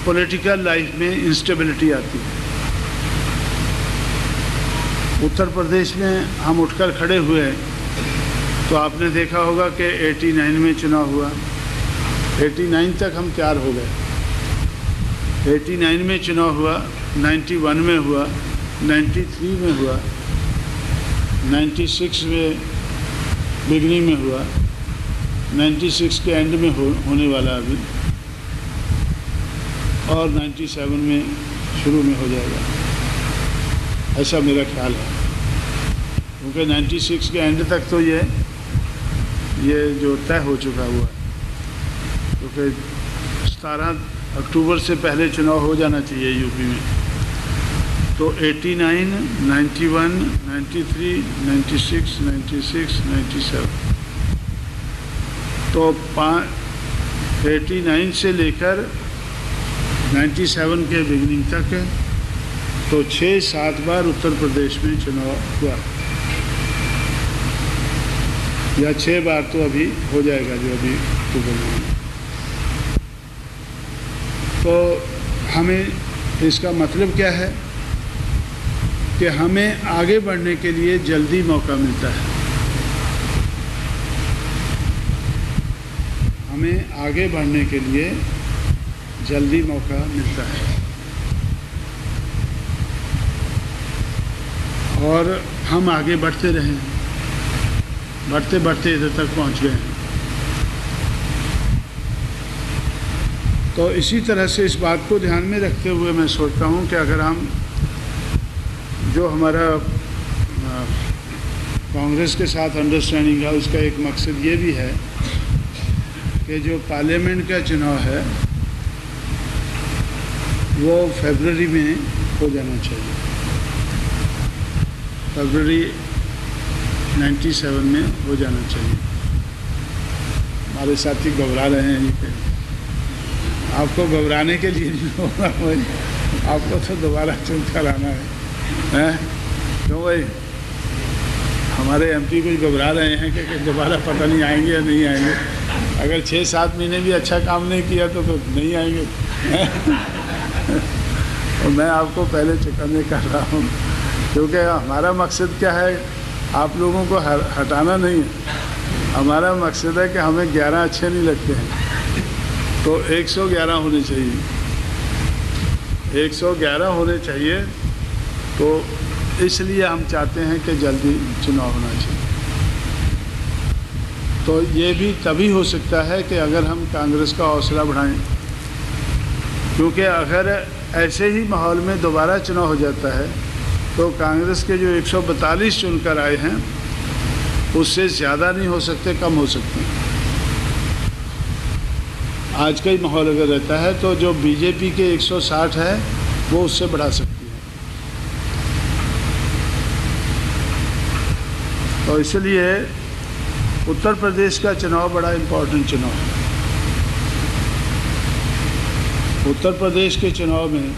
पॉलिटिकल लाइफ में इंस्टेबिलिटी आती है। उत्तर प्रदेश में हम उठकर खड़े हुए तो आपने देखा होगा कि 89 में चुनाव हुआ, 89 तक हम तैयार हो गए। 89 में चुनाव हुआ, 91 में हुआ, 93 में हुआ, 96 में बिगनिंग में हुआ, 96 के एंड में होने वाला अभी, और 97 में शुरू में हो जाएगा, ऐसा मेरा ख्याल है। क्योंकि 96 के एंड तक तो ये जो तय हो चुका हुआ है, क्योंकि 17 अक्टूबर से पहले चुनाव हो जाना चाहिए यूपी में। तो 89, 91, 93, 96, 96, 97, तो 89 से लेकर 97 के बिगनिंग तक तो 6-7 बार उत्तर प्रदेश में चुनाव हुआ, या 6 बार तो अभी हो जाएगा जो अभी अक्टूबर में। तो हमें इसका मतलब क्या है कि हमें आगे बढ़ने के लिए जल्दी मौका मिलता है। हमें आगे बढ़ने के लिए जल्दी मौका मिलता है और हम आगे बढ़ते रहे, बढ़ते बढ़ते इधर तक पहुंच गए हैं। तो इसी तरह से इस बात को ध्यान में रखते हुए मैं सोचता हूं कि अगर हम जो हमारा कांग्रेस के साथ अंडरस्टैंडिंग है, उसका एक मकसद ये भी है कि जो पार्लियामेंट का चुनाव है वो फरवरी में हो जाना चाहिए। फरवरी 97 में हो जाना चाहिए। हमारे साथी घबरा रहे हैं ये, आपको घबराने के लिए नहीं होगा भाई, आपको तो दोबारा चुन कराना है क्यों भाई? हमारे एमपी कुछ घबरा रहे हैं कि दोबारा पता नहीं आएंगे या नहीं आएंगे। अगर 6-7 महीने भी अच्छा काम नहीं किया तो नहीं आएंगे। और मैं आपको पहले चुकन्ने कर रहा हूँ, क्योंकि हमारा मकसद क्या है, आप लोगों को हटाना नहीं है। हमारा मकसद है कि हमें 11 अच्छे नहीं लगते हैं, तो 111 होने चाहिए, 111 होने चाहिए। तो इसलिए हम चाहते हैं कि जल्दी चुनाव होना चाहिए। तो ये भी तभी हो सकता है कि अगर हम कांग्रेस का हौसला बढ़ाएं, क्योंकि अगर ऐसे ही माहौल में दोबारा चुनाव हो जाता है तो कांग्रेस के जो 142 चुनकर आए हैं उससे ज़्यादा नहीं हो सकते, कम हो सकते हैं। आज का ही माहौल अगर रहता है तो जो बीजेपी के 160 है वो उससे बढ़ा सकती है। तो इसलिए उत्तर प्रदेश का चुनाव बड़ा इम्पोर्टेंट चुनाव है। उत्तर प्रदेश के चुनाव में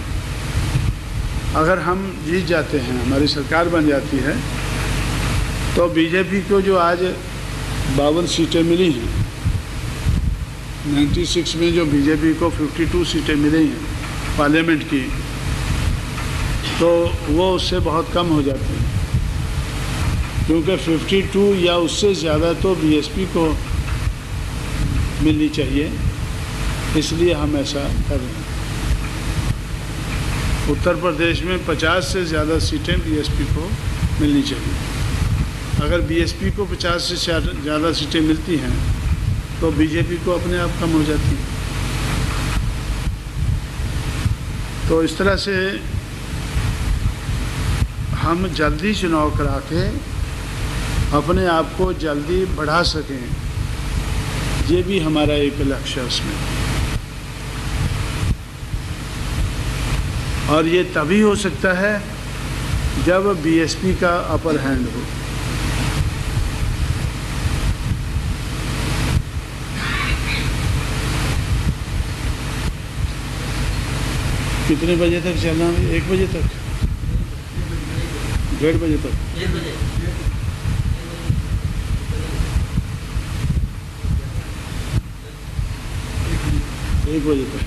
अगर हम जीत जाते हैं, हमारी सरकार बन जाती है, तो बीजेपी को जो आज 52 सीटें मिली हैं, 96 में जो बीजेपी को 52 सीटें मिली हैं पार्लियामेंट की, तो वो उससे बहुत कम हो जाती हैं, क्योंकि 52 या उससे ज़्यादा तो बीएसपी को मिलनी चाहिए। इसलिए हम ऐसा कर रहे हैं। उत्तर प्रदेश में 50 से ज़्यादा सीटें बीएसपी को मिलनी चाहिए। अगर बीएसपी को 50 से ज़्यादा सीटें मिलती हैं तो बीजेपी को अपने आप कम हो जाती है। तो इस तरह से हम जल्दी चुनाव करा के अपने आप को जल्दी बढ़ा सकें, ये भी हमारा एक लक्ष्य है उसमें। और ये तभी हो सकता है जब बीएसपी का अपर हैंड हो। कितने बजे तक चलना है? 1 बजे तक, 1:30 बजे तक। 1 बजे तक।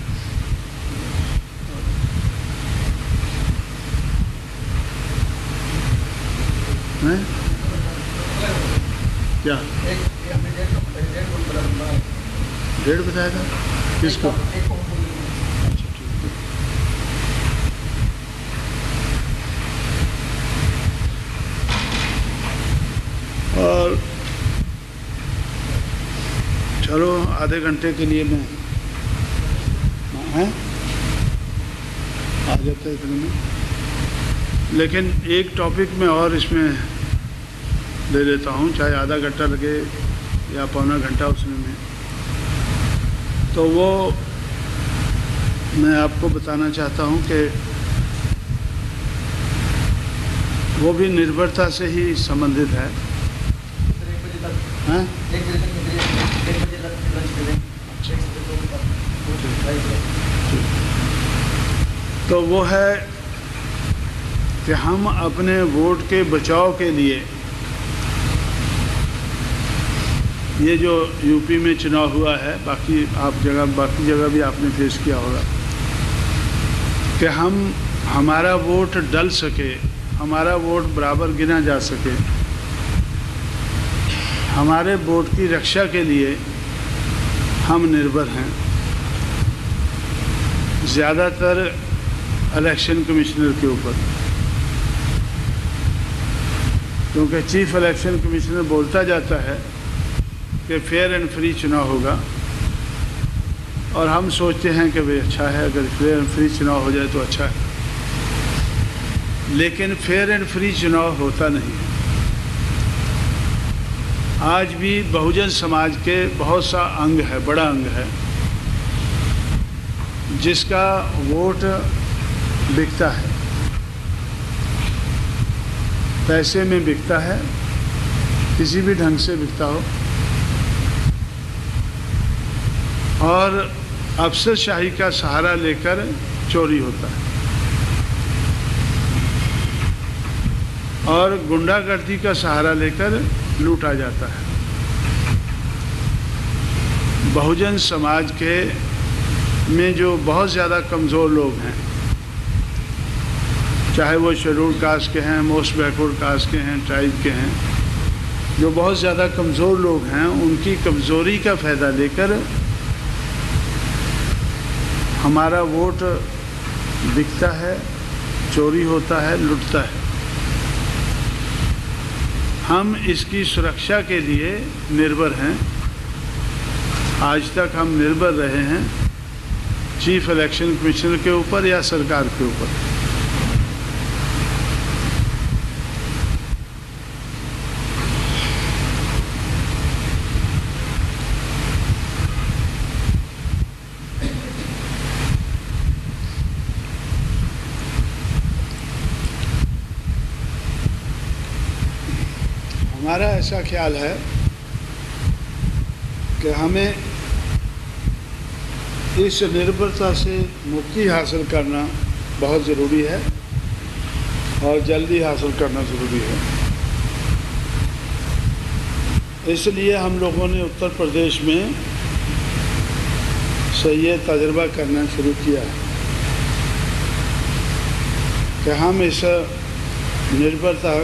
हैं? क्या 1:30 बताया था? किसको? अच्छा ठीक है। और चलो आधे घंटे के लिए मैं हैं आ जाता है इतने में, लेकिन एक टॉपिक में और इसमें ले लेता हूँ, चाहे आधा घंटा लगे या पौना घंटा उसमें में। तो वो मैं आपको बताना चाहता हूँ कि वो भी निर्भरता से ही संबंधित है। हैं? तो वो है कि हम अपने वोट के बचाव के लिए, ये जो यूपी में चुनाव हुआ है, बाकी जगह भी आपने फेस किया होगा, कि हमारा वोट डल सके, हमारा वोट बराबर गिना जा सके, हमारे वोट की रक्षा के लिए हम निर्भर हैं ज़्यादातर इलेक्शन कमिश्नर के ऊपर, क्योंकि चीफ इलेक्शन कमिश्नर बोलता जाता है कि फेयर एंड फ्री चुनाव होगा, और हम सोचते हैं कि भाई अच्छा है, अगर फेयर एंड फ्री चुनाव हो जाए तो अच्छा है, लेकिन फेयर एंड फ्री चुनाव होता नहीं है। आज भी बहुजन समाज के बहुत सा अंग है, बड़ा अंग है, जिसका वोट बिकता है, पैसे में बिकता है, किसी भी ढंग से बिकता हो, और अफसरशाही का सहारा लेकर चोरी होता है और गुंडागर्दी का सहारा लेकर लूटा जाता है। बहुजन समाज के में जो बहुत ज़्यादा कमज़ोर लोग हैं, चाहे वो शेड्यूल कास्ट के हैं, मोस्ट बैकवर्ड कास्ट के हैं, ट्राइब के हैं, जो बहुत ज़्यादा कमज़ोर लोग हैं, उनकी कमज़ोरी का फ़ायदा लेकर हमारा वोट बिकता है, चोरी होता है, लुटता है। हम इसकी सुरक्षा के लिए निर्भर हैं। आज तक हम निर्भर रहे हैं चीफ इलेक्शन कमिश्नर के ऊपर या सरकार के ऊपर। हमारा ऐसा ख्याल है कि हमें इस निर्भरता से मुक्ति हासिल करना बहुत ज़रूरी है और जल्दी हासिल करना ज़रूरी है। इसलिए हम लोगों ने उत्तर प्रदेश में से ये तजर्बा करना शुरू किया है कि हम इस निर्भरता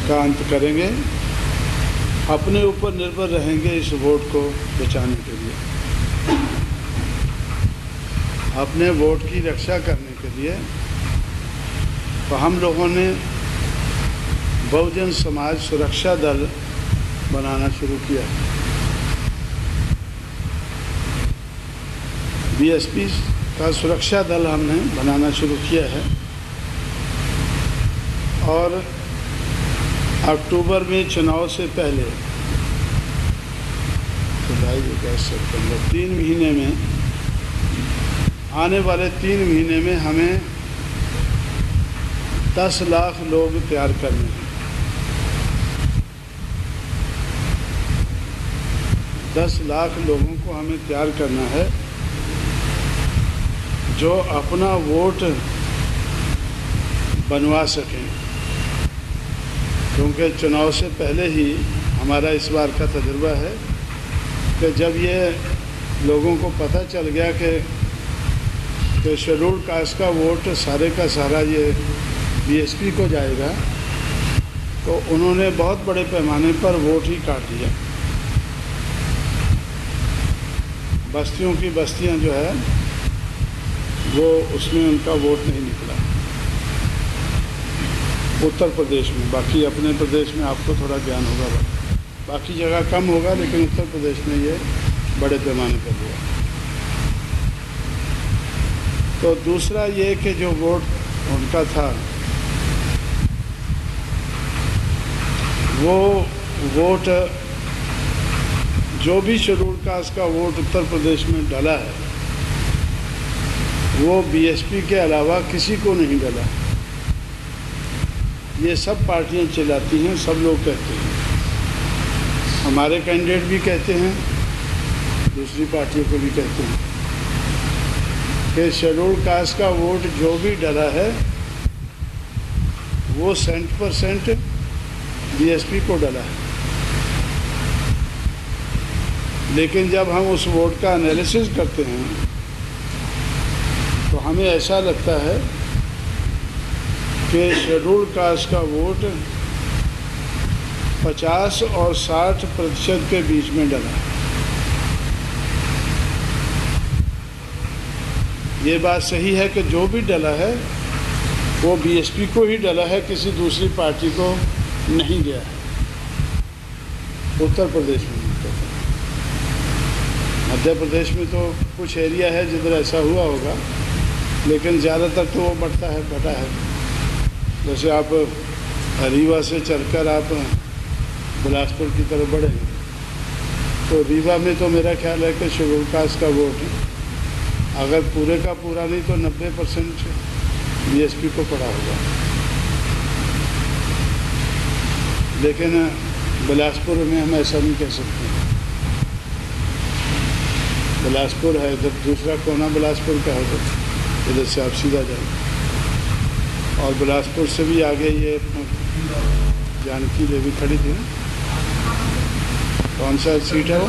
का अंत करेंगे, अपने ऊपर निर्भर रहेंगे इस वोट को बचाने के लिए, अपने वोट की रक्षा करने के लिए। तो हम लोगों ने बहुजन समाज सुरक्षा दल बनाना शुरू किया। बीएसपी का सुरक्षा दल हमने बनाना शुरू किया है और अक्टूबर में चुनाव से पहले जुलाई, अगस्त, सितंबर 3 महीने में, आने वाले 3 महीने में हमें 10 लाख लोग तैयार करने हैं। 10 लाख लोगों को हमें तैयार करना है जो अपना वोट बनवा सकें, क्योंकि चुनाव से पहले ही हमारा इस बार का तजुर्बा है कि जब ये लोगों को पता चल गया कि शेड्यूल कास्ट का वोट सारे का सारा ये बीएसपी को जाएगा, तो उन्होंने बहुत बड़े पैमाने पर वोट ही काट दिया। बस्तियों की बस्तियां जो है वो उसमें उनका वोट नहीं निकला उत्तर प्रदेश में। बाकी अपने प्रदेश में आपको थोड़ा ज्ञान होगा, बाकी जगह कम होगा, लेकिन उत्तर प्रदेश में ये बड़े पैमाने पर हुआ। तो दूसरा ये कि जो वोट उनका था वो वोट, जो भी शेड्यूल कास्ट का वोट उत्तर प्रदेश में डला है वो बीएसपी के अलावा किसी को नहीं डला। ये सब पार्टियां चिल्लाती हैं, सब लोग कहते हैं, हमारे कैंडिडेट भी कहते हैं, दूसरी पार्टियों को भी कहते हैं कि शेड्यूल कास्ट का वोट जो भी डला है वो 100% बीएसपी को डला है। लेकिन जब हम उस वोट का एनालिसिस करते हैं तो हमें ऐसा लगता है कि शेड्यूल कास्ट का वोट 50 और 60% के बीच में डला है। ये बात सही है कि जो भी डला है वो बीएसपी को ही डला है, किसी दूसरी पार्टी को नहीं गया है। उत्तर प्रदेश में मध्य प्रदेश में तो कुछ एरिया है जिधर ऐसा हुआ होगा, लेकिन ज़्यादातर तो वो बटा है। जैसे आप रीवा से चलकर आप बिलासपुर की तरफ बढ़ेंगे तो रीवा में तो मेरा ख्याल है कि शेड्यूल कास्ट का वोट अगर पूरे का पूरा नहीं तो 90% बीएसपी को पड़ा होगा। लेकिन बिलासपुर में हम ऐसा नहीं कह सकते। बिलासपुर है, इधर दूसरा कोना बिलासपुर का है, इधर से आप सीधा जाए और बिलासपुर से भी आगे ये जानकी देवी खड़ी थी ना, कौन सा सीट है वो,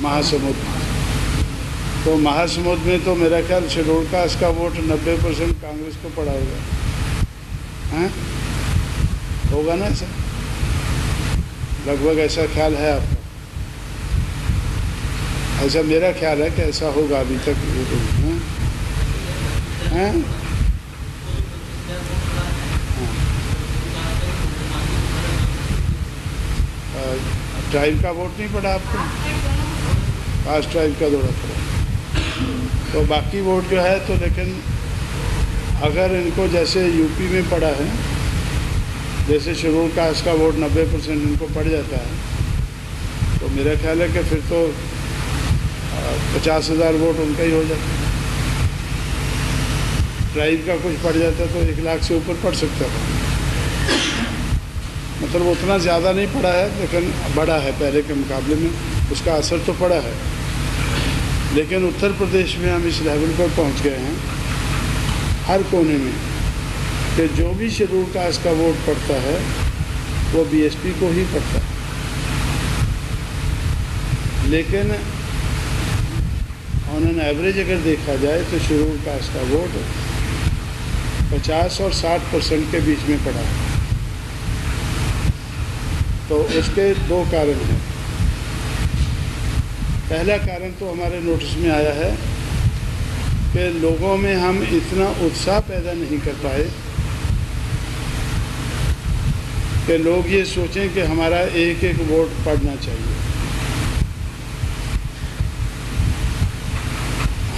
महासमुंद। तो महासमुंद में तो मेरा ख्याल शेड्यूल कास्ट का वोट 90% कांग्रेस को पड़ा होगा, हैं? होगा ना ऐसा, लगभग ऐसा ख्याल है आपका? ऐसा मेरा ख्याल है कि ऐसा होगा अभी तक। हैं? ट्राइब का वोट नहीं पड़ा आपको? कास्ट ट्राइब का दौड़ा पड़ा। तो बाकी वोट जो है तो, लेकिन अगर इनको जैसे यूपी में पड़ा है, जैसे शेड्यूल कास्ट का वोट 90% इनको पड़ जाता है, तो मेरा ख्याल है कि फिर तो 50,000 वोट उनका ही हो जाता है। ट्राइब का कुछ पड़ जाता तो 1 लाख से ऊपर पड़ सकता था। मतलब उतना ज़्यादा नहीं पड़ा है, लेकिन बड़ा है पहले के मुकाबले में, उसका असर तो पड़ा है। लेकिन उत्तर प्रदेश में हम इस लेवल पर पहुंच गए हैं हर कोने में कि जो भी शेड्यूल कास्ट का वोट पड़ता है वो बीएसपी को ही पड़ता है। लेकिन ऑन एन एवरेज अगर देखा जाए तो शेड्यूल कास्ट का वोट 50 और 60% के बीच में पड़ा है। तो उसके 2 कारण हैं। पहला कारण तो हमारे नोटिस में आया है कि लोगों में हम इतना उत्साह पैदा नहीं कर पाए कि लोग ये सोचें कि हमारा एक एक वोट पड़ना चाहिए।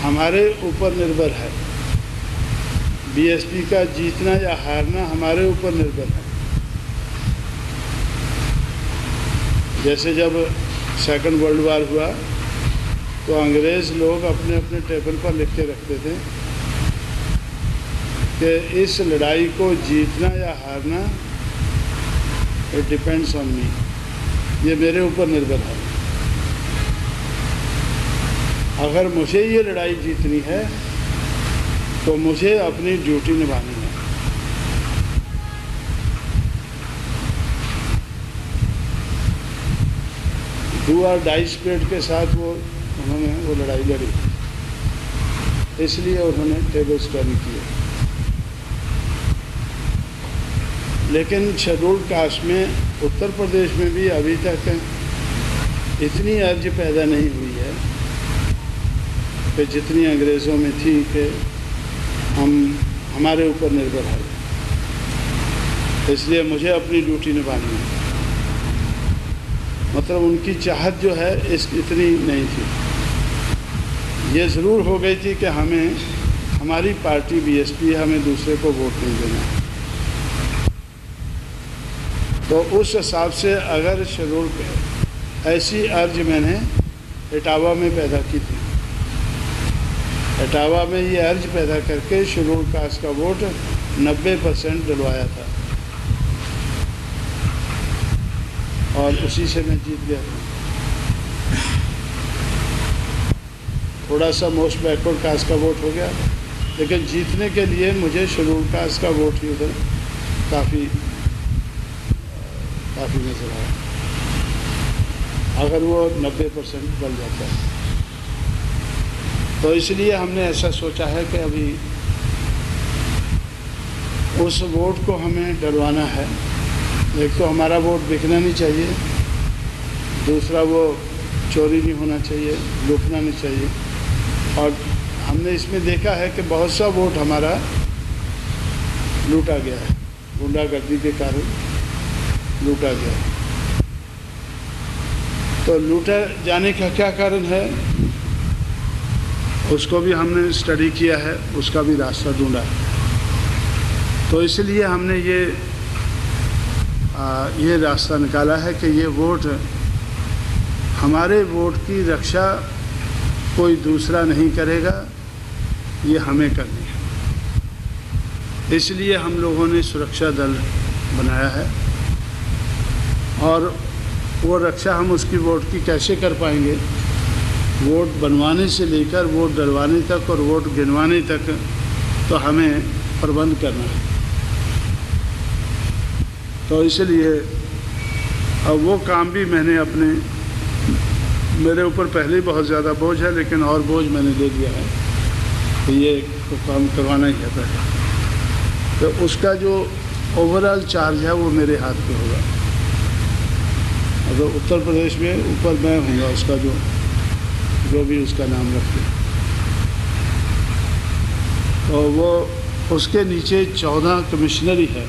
हमारे ऊपर निर्भर है, बीएसपी का जीतना या हारना हमारे ऊपर निर्भर है। जैसे जब सेकंड वर्ल्ड वार हुआ तो अंग्रेज़ लोग अपने अपने टेबल पर लिख के रखते थे कि इस लड़ाई को जीतना या हारना इट डिपेंड्स ऑन मी, ये मेरे ऊपर निर्भर है। अगर मुझे ये लड़ाई जीतनी है तो मुझे अपनी ड्यूटी निभानी है। डू और डाई स्पिरिट के साथ उन्होंने वो लड़ाई लड़ी, इसलिए उन्होंने टेबल स्टडी किए। लेकिन शेड्यूल कास्ट में उत्तर प्रदेश में भी अभी तक इतनी अर्ज पैदा नहीं हुई है कि जितनी अंग्रेज़ों में थी कि हमारे ऊपर निर्भर है, इसलिए मुझे अपनी ड्यूटी निभानी है। मतलब उनकी चाहत जो है इतनी नहीं थी। ये ज़रूर हो गई थी कि हमारी पार्टी बीएसपी हमें दूसरे को वोट नहीं देना। तो उस हिसाब से अगर शेड्यूल ऐसी अर्ज मैंने इटावा में पैदा की थी, इटावा में ये अर्ज पैदा करके शेड्यूल कास्ट का वोट 90% डलवाया था और उसी से मैं जीत गया था। थोड़ा सा मोस्ट बैकवर्ड कास्ट का वोट हो गया, लेकिन जीतने के लिए मुझे शेड्यूल कास्ट का वोट ही उधर काफ़ी नज़र आया। अगर वो 90% बन जाता है तो इसलिए हमने ऐसा सोचा है कि अभी उस वोट को हमें डलवाना है। एक तो हमारा वोट बिकना नहीं चाहिए, दूसरा वो चोरी नहीं होना चाहिए, लूटना नहीं चाहिए, और हमने इसमें देखा है कि बहुत सा वोट हमारा लूटा गया है, गुंडागर्दी के कारण लूटा गया है। तो लूटा जाने का क्या कारण है, उसको भी हमने स्टडी किया है, उसका भी रास्ता ढूंढा है। तो इसलिए हमने ये रास्ता निकाला है कि ये वोट, हमारे वोट की रक्षा कोई दूसरा नहीं करेगा, ये हमें करनी है। इसलिए हम लोगों ने सुरक्षा दल बनाया है और वो रक्षा हम उसकी वोट की कैसे कर पाएंगे, वोट बनवाने से लेकर वोट डलवाने तक और वोट गिनवाने तक तो हमें प्रबंध करना है। तो इसलिए अब वो काम भी मैंने मेरे ऊपर पहले ही बहुत ज़्यादा बोझ है, लेकिन और बोझ मैंने ले लिया है कि ये तो काम करवाना ही है पहले। तो उसका जो ओवरऑल चार्ज है वो मेरे हाथ पे होगा। अगर उत्तर प्रदेश में ऊपर मैं हूँगा, उसका जो भी उसका नाम रखते, तो वो उसके नीचे 14 कमिश्नरी है।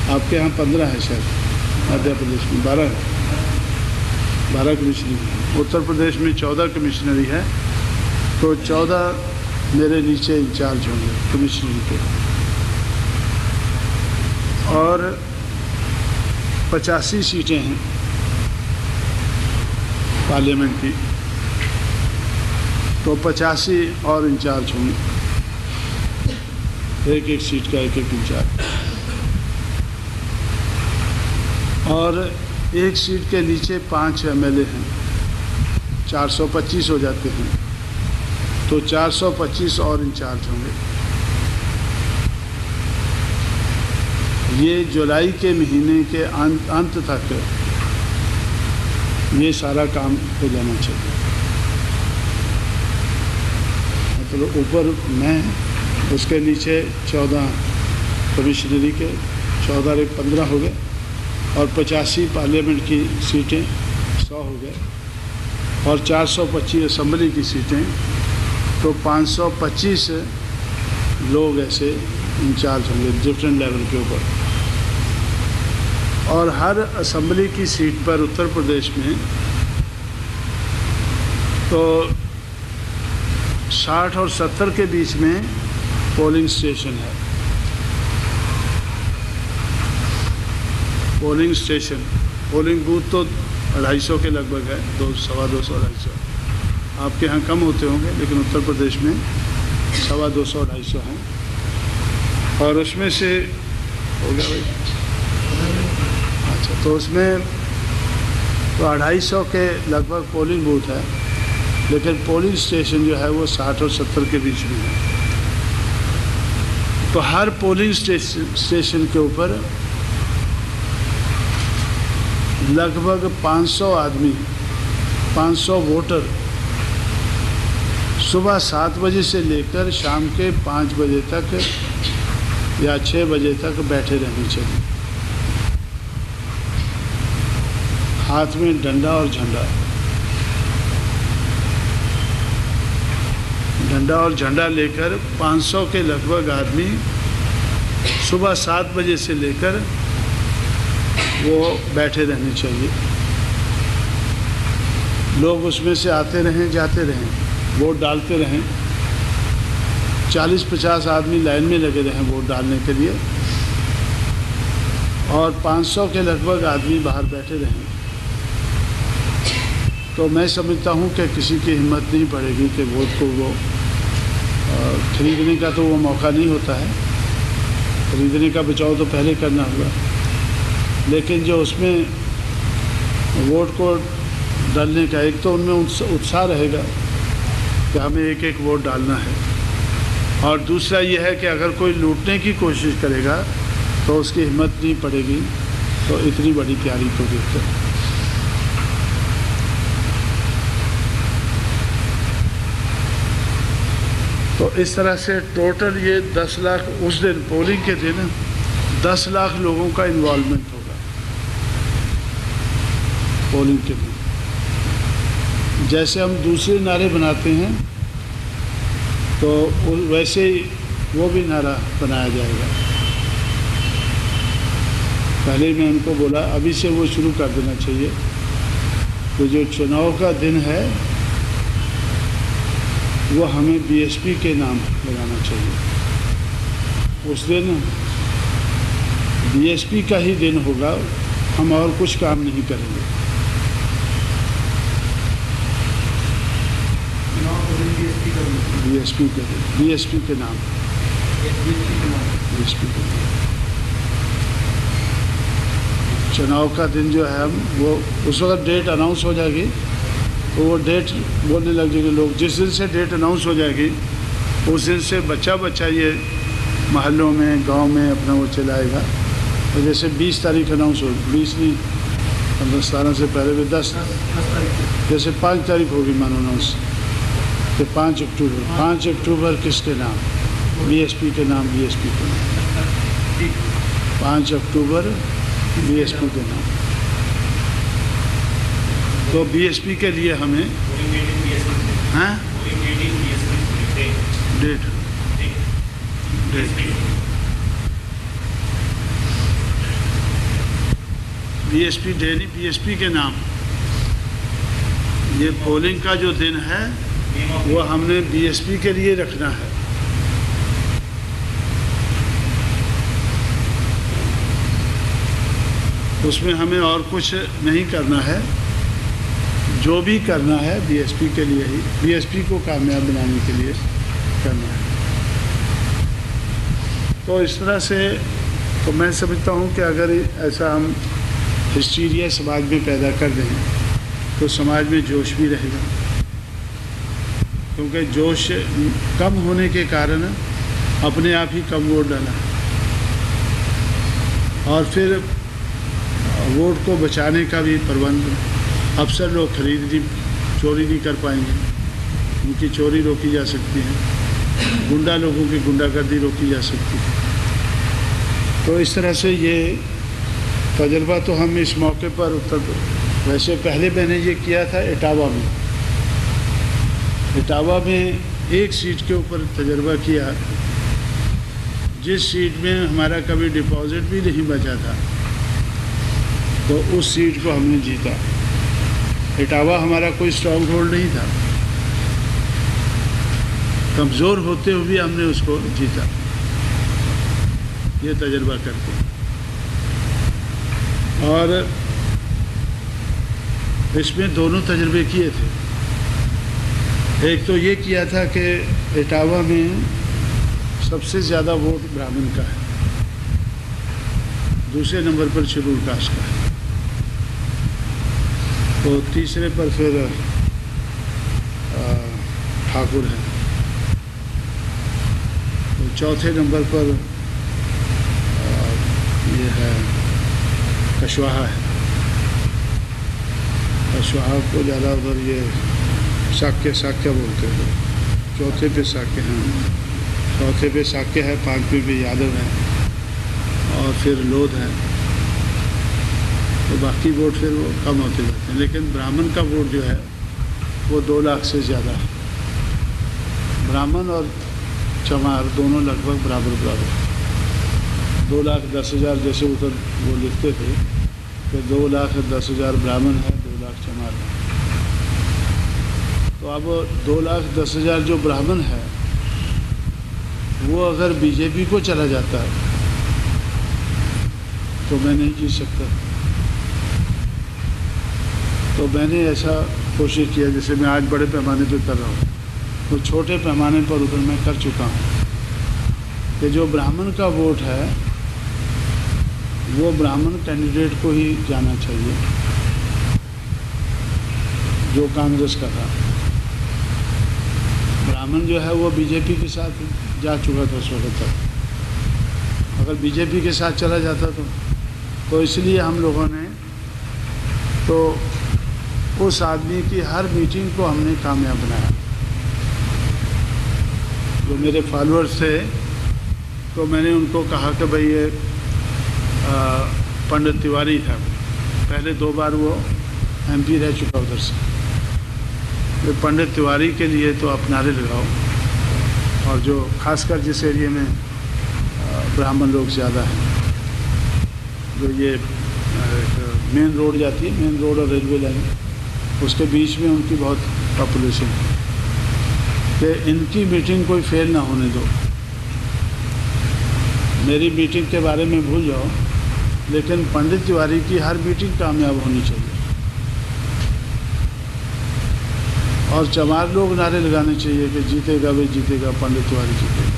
आपके यहाँ 15 है शायद, मध्य प्रदेश में 12 कमिश्नरी है। उत्तर प्रदेश में 14 कमिश्नरी है, तो 14 मेरे नीचे इंचार्ज होंगे कमिश्नरी के। और 85 सीटें हैं पार्लियामेंट की, तो 85 और इंचार्ज होंगे, एक सीट का एक इंचार्ज। और एक सीट के नीचे 5 MLA हैं, 425 हो जाते हैं, तो 425 और इंचार्ज होंगे। ये जुलाई के महीने के अंत तक ये सारा काम हो जाना चाहिए। मतलब ऊपर मैं, उसके नीचे 14 कमिश्नरी के, 14 और 15 हो गए, और 85 पार्लियामेंट की सीटें 100 हो गए, और 425 असम्बली की सीटें, तो 525 लोग ऐसे इंचार्ज होंगे डिफरेंट लेवल के ऊपर। और हर असम्बली की सीट पर उत्तर प्रदेश में तो 60 और 70 के बीच में पोलिंग स्टेशन है। पोलिंग स्टेशन, पोलिंग बूथ तो 250 के लगभग है, 200-250। आपके यहाँ कम होते होंगे, लेकिन उत्तर प्रदेश में 250-250 हैं। और उसमें से हो गया भाई, अच्छा, तो उसमें तो 250 के लगभग पोलिंग बूथ है, लेकिन पोलिंग स्टेशन जो है वो 60 और 70 के बीच में है। तो हर पोलिंग स्टेशन के ऊपर लगभग 500 आदमी, 500 वोटर सुबह 7 बजे से लेकर शाम के 5 बजे तक या 6 बजे तक बैठे रहने चाहिए, हाथ में डंडा और झंडा। डंडा और झंडा लेकर 500 के लगभग आदमी सुबह 7 बजे से लेकर वो बैठे रहने चाहिए। लोग उसमें से आते रहें, जाते रहें, वोट डालते रहें। 40-50 आदमी लाइन में लगे रहें वोट डालने के लिए, और 500 के लगभग आदमी बाहर बैठे रहें। तो मैं समझता हूँ कि किसी की हिम्मत नहीं पड़ेगी कि वोट को वो खरीदने का तो वो मौका नहीं होता है। खरीदने का बचाव तो पहले करना होगा, लेकिन जो उसमें वोट को डालने का, एक तो उनमें उत्साह रहेगा कि हमें एक एक वोट डालना है, और दूसरा ये है कि अगर कोई लूटने की कोशिश करेगा तो उसकी हिम्मत नहीं पड़ेगी। तो इतनी बड़ी तैयारी को देखकर तो इस तरह से टोटल ये 10 लाख, उस दिन पोलिंग के दिन 10 लाख लोगों का इन्वॉल्वमेंट होगा पोलिंग के दिन। जैसे हम दूसरे नारे बनाते हैं तो वैसे ही वो भी नारा बनाया जाएगा। पहले मैं उनको बोला अभी से वो शुरू कर देना चाहिए। तो जो चुनाव का दिन है वो हमें बीएसपी के नाम लगाना चाहिए। उस दिन बीएसपी का ही दिन होगा, हम और कुछ काम नहीं करेंगे। बीएसपी के नाम चुनाव का दिन जो है हम वो उस वक्त डेट अनाउंस हो जाएगी तो वो डेट बोलने लग जाएंगे लोग। जिस दिन से डेट अनाउंस हो जाएगी उस दिन से बच्चा ये महल्लों में गांव में अपना वो चलाएगा। तो जैसे 20 तारीख अनाउंस हो, 20 नहीं 15-17 से पहले भी 10 जैसे 5 तारीख होगी मानो अनाउंस, तो 5 अक्टूबर किसके नाम? बीएसपी के नाम। 5 अक्टूबर बीएसपी के नाम। तो बीएसपी के लिए हमें हाँ डेट बीएसपी डे नहीं, बीएसपी के नाम। ये पोलिंग का जो दिन है वो हमने बीएसपी के लिए रखना है। उसमें हमें और कुछ नहीं करना है, जो भी करना है बीएसपी के लिए ही, बीएसपी को कामयाब बनाने के लिए करना है। तो इस तरह से तो मैं समझता हूँ कि अगर ऐसा हम हिस्टीरिया समाज में पैदा कर दें तो समाज में जोश भी रहेगा, क्योंकि जोश कम होने के कारण अपने आप ही कम वोट डाला और फिर वोट को बचाने का भी प्रबंध अफसर लोग चोरी नहीं कर पाएंगे, उनकी चोरी रोकी जा सकती है, गुंडा लोगों की गुंडागर्दी रोकी जा सकती है। तो इस तरह से ये तजर्बा तो हम इस मौके पर वैसे पहले मैंने ये किया था इटावा में एक सीट के ऊपर तजर्बा किया, जिस सीट में हमारा कभी डिपॉजिट भी नहीं बचा था, तो उस सीट को हमने जीता। इटावा हमारा कोई स्ट्रॉन्ग होल्ड नहीं था, कमज़ोर होते हुए भी हमने उसको जीता, ये तजर्बा करके। और इसमें दोनों तजर्बे किए थे। एक तो ये किया था कि इटावा में सबसे ज़्यादा वोट ब्राह्मण का है, दूसरे नंबर पर शेड्यूल कास्ट का है, तो तीसरे पर फिर ठाकुर है, तो चौथे नंबर पर ये है कशवाहा है। कशवाहा को ज़्यादा उधर ये साक्य बोलते हैं, चौथे पे साक्य हैं, चौथे पे साक्य है, पांचवें पे यादव है और फिर लोध है। तो बाकी वोट फिर वो कम होते जाते हैं, लेकिन ब्राह्मण का वोट जो है वो 2 लाख से ज़्यादा है। ब्राह्मण और चमार दोनों लगभग बराबर 2,10,000 जैसे उधर वो लिखते थे कि 2,10,000 ब्राह्मण है, 2 लाख चमार है। तो अब 2,10,000 जो ब्राह्मण है वो अगर बीजेपी को चला जाता है तो मैं नहीं जीत सकता। तो मैंने ऐसा कोशिश किया, जैसे मैं आज बड़े पैमाने पर कर रहा हूँ, तो छोटे पैमाने पर उधर मैं कर चुका हूँ कि जो ब्राह्मण का वोट है वो ब्राह्मण कैंडिडेट को ही जाना चाहिए, जो कांग्रेस का था। ब्राह्मण जो है वो बीजेपी के साथ जा चुका था उस वक्त तक। अगर बीजेपी के साथ चला जाता तो इसलिए हम लोगों ने तो उस आदमी की हर मीटिंग को हमने कामयाब बनाया। जो मेरे फॉलोअर्स थे तो मैंने उनको कहा कि भाई ये पंडित तिवारी था, पहले 2 बार वो एमपी रह चुका उधर से, तो पंडित तिवारी के लिए तो आप नारे लगाओ। और जो खासकर जिस एरिया में ब्राह्मण लोग ज़्यादा हैं, जो ये मेन रोड जाती है, मेन रोड और रेलवे लाइन, उसके बीच में उनकी बहुत पॉपुलेशन है, कि इनकी मीटिंग कोई फेल ना होने दो। मेरी मीटिंग के बारे में भूल जाओ, लेकिन पंडित तिवारी की हर मीटिंग कामयाब होनी चाहिए। और चमार लोग नारे लगाने चाहिए कि जीतेगा वे जीतेगा, पंडित तिवारी जीतेगा,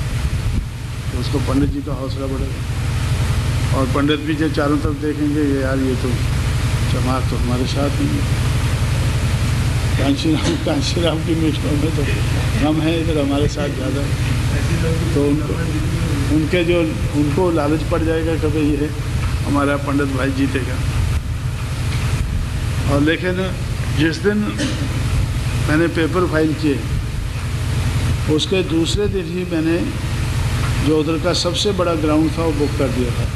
तो उसको पंडित जी का हौसला बढ़ेगा। और पंडित भी जब चारों तरफ देखेंगे कि यार ये तो चमार तो हमारे साथ नहीं है, कांशीराम की मीटिंगों में तो कम है, इधर हमारे साथ ज़्यादा है, तो उनको लालच पड़ जाएगा कि भाई ये हमारा पंडित भाई जीतेगा। और लेकिन जिस दिन मैंने पेपर फाइल किए, उसके दूसरे दिन ही मैंने जो उधर का सबसे बड़ा ग्राउंड था वो बुक कर दिया था।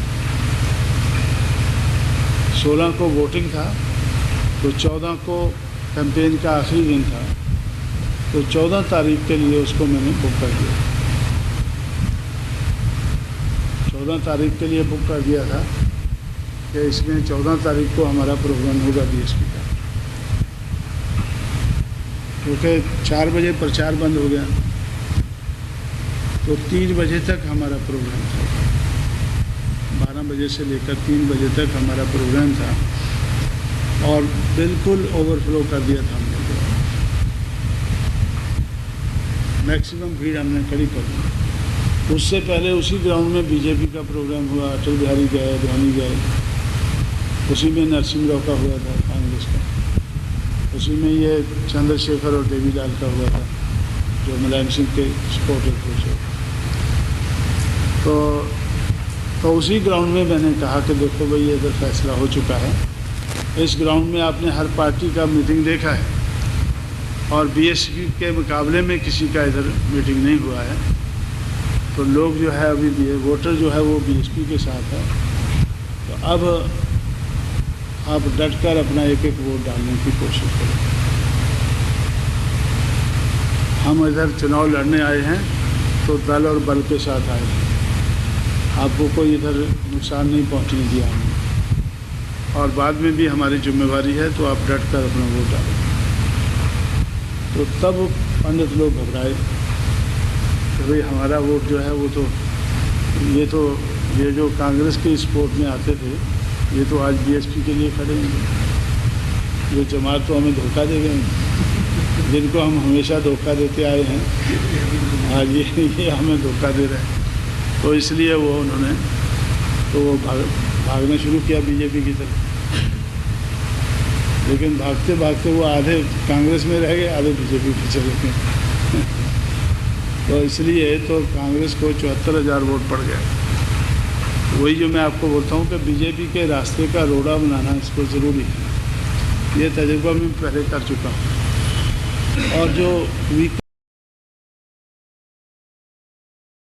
16 को वोटिंग था, तो 14 को कैंपेन का आखिरी दिन था, तो 14 तारीख के लिए उसको मैंने बुक कर दिया। 14 तारीख के लिए बुक कर दिया था कि इसमें 14 तारीख को हमारा प्रोग्राम होगा बीएसपी का, क्योंकि 4 बजे प्रचार बंद हो गया, तो 3 बजे तक हमारा प्रोग्राम था। 12 बजे से लेकर 3 बजे तक हमारा प्रोग्राम था, और बिल्कुल ओवरफ्लो कर दिया था हमने। मैक्सिमम भीड़ हमने खड़ी कर दी। उससे पहले उसी ग्राउंड में बीजेपी का प्रोग्राम हुआ, अटल बिहारी गए, अडवाणी गए, उसी में नरसिंह राव का हुआ था कांग्रेस का, उसी में ये चंद्रशेखर और देवीलाल का हुआ था, जो मुलायम सिंह के सपोर्टर थे। तो उसी ग्राउंड में मैंने कहा कि देखो भाई, ये इधर फैसला हो चुका है। इस ग्राउंड में आपने हर पार्टी का मीटिंग देखा है, और बीएसपी के मुकाबले में किसी का इधर मीटिंग नहीं हुआ है, तो लोग जो है अभी वोटर जो है वो बीएसपी के साथ है। तो अब आप डट कर अपना एक एक वोट डालने की कोशिश करें। हम इधर चुनाव लड़ने आए हैं तो दल और बल के साथ आए हैं, आपको कोई इधर नुकसान नहीं पहुंचने दिया हमने, और बाद में भी हमारी जिम्मेवारी है, तो आप डट कर अपना वोट डालें। तो तब पंडित लोग घबराए कि भाई हमारा वोट जो है वो तो ये जो कांग्रेस के सपोर्ट में आते थे, ये तो आज बीएसपी के लिए खड़े हैं, ये जमात तो हमें धोखा दे गए, जिनको हम हमेशा धोखा देते आए हैं, आज ये हमें धोखा दे रहे हैं। तो इसलिए उन्होंने भागना शुरू किया बीजेपी की तरफ, लेकिन भागते भागते वो आधे कांग्रेस में रह गए, आधे बीजेपी पे चले गए। तो इसलिए तो कांग्रेस को 74,000 वोट पड़ गया। वही जो मैं आपको बोलता हूँ कि बीजेपी के रास्ते का रोड़ा बनाना इसको ज़रूरी है, ये तजुर्बा मैं पहले कर चुका हूँ। और जो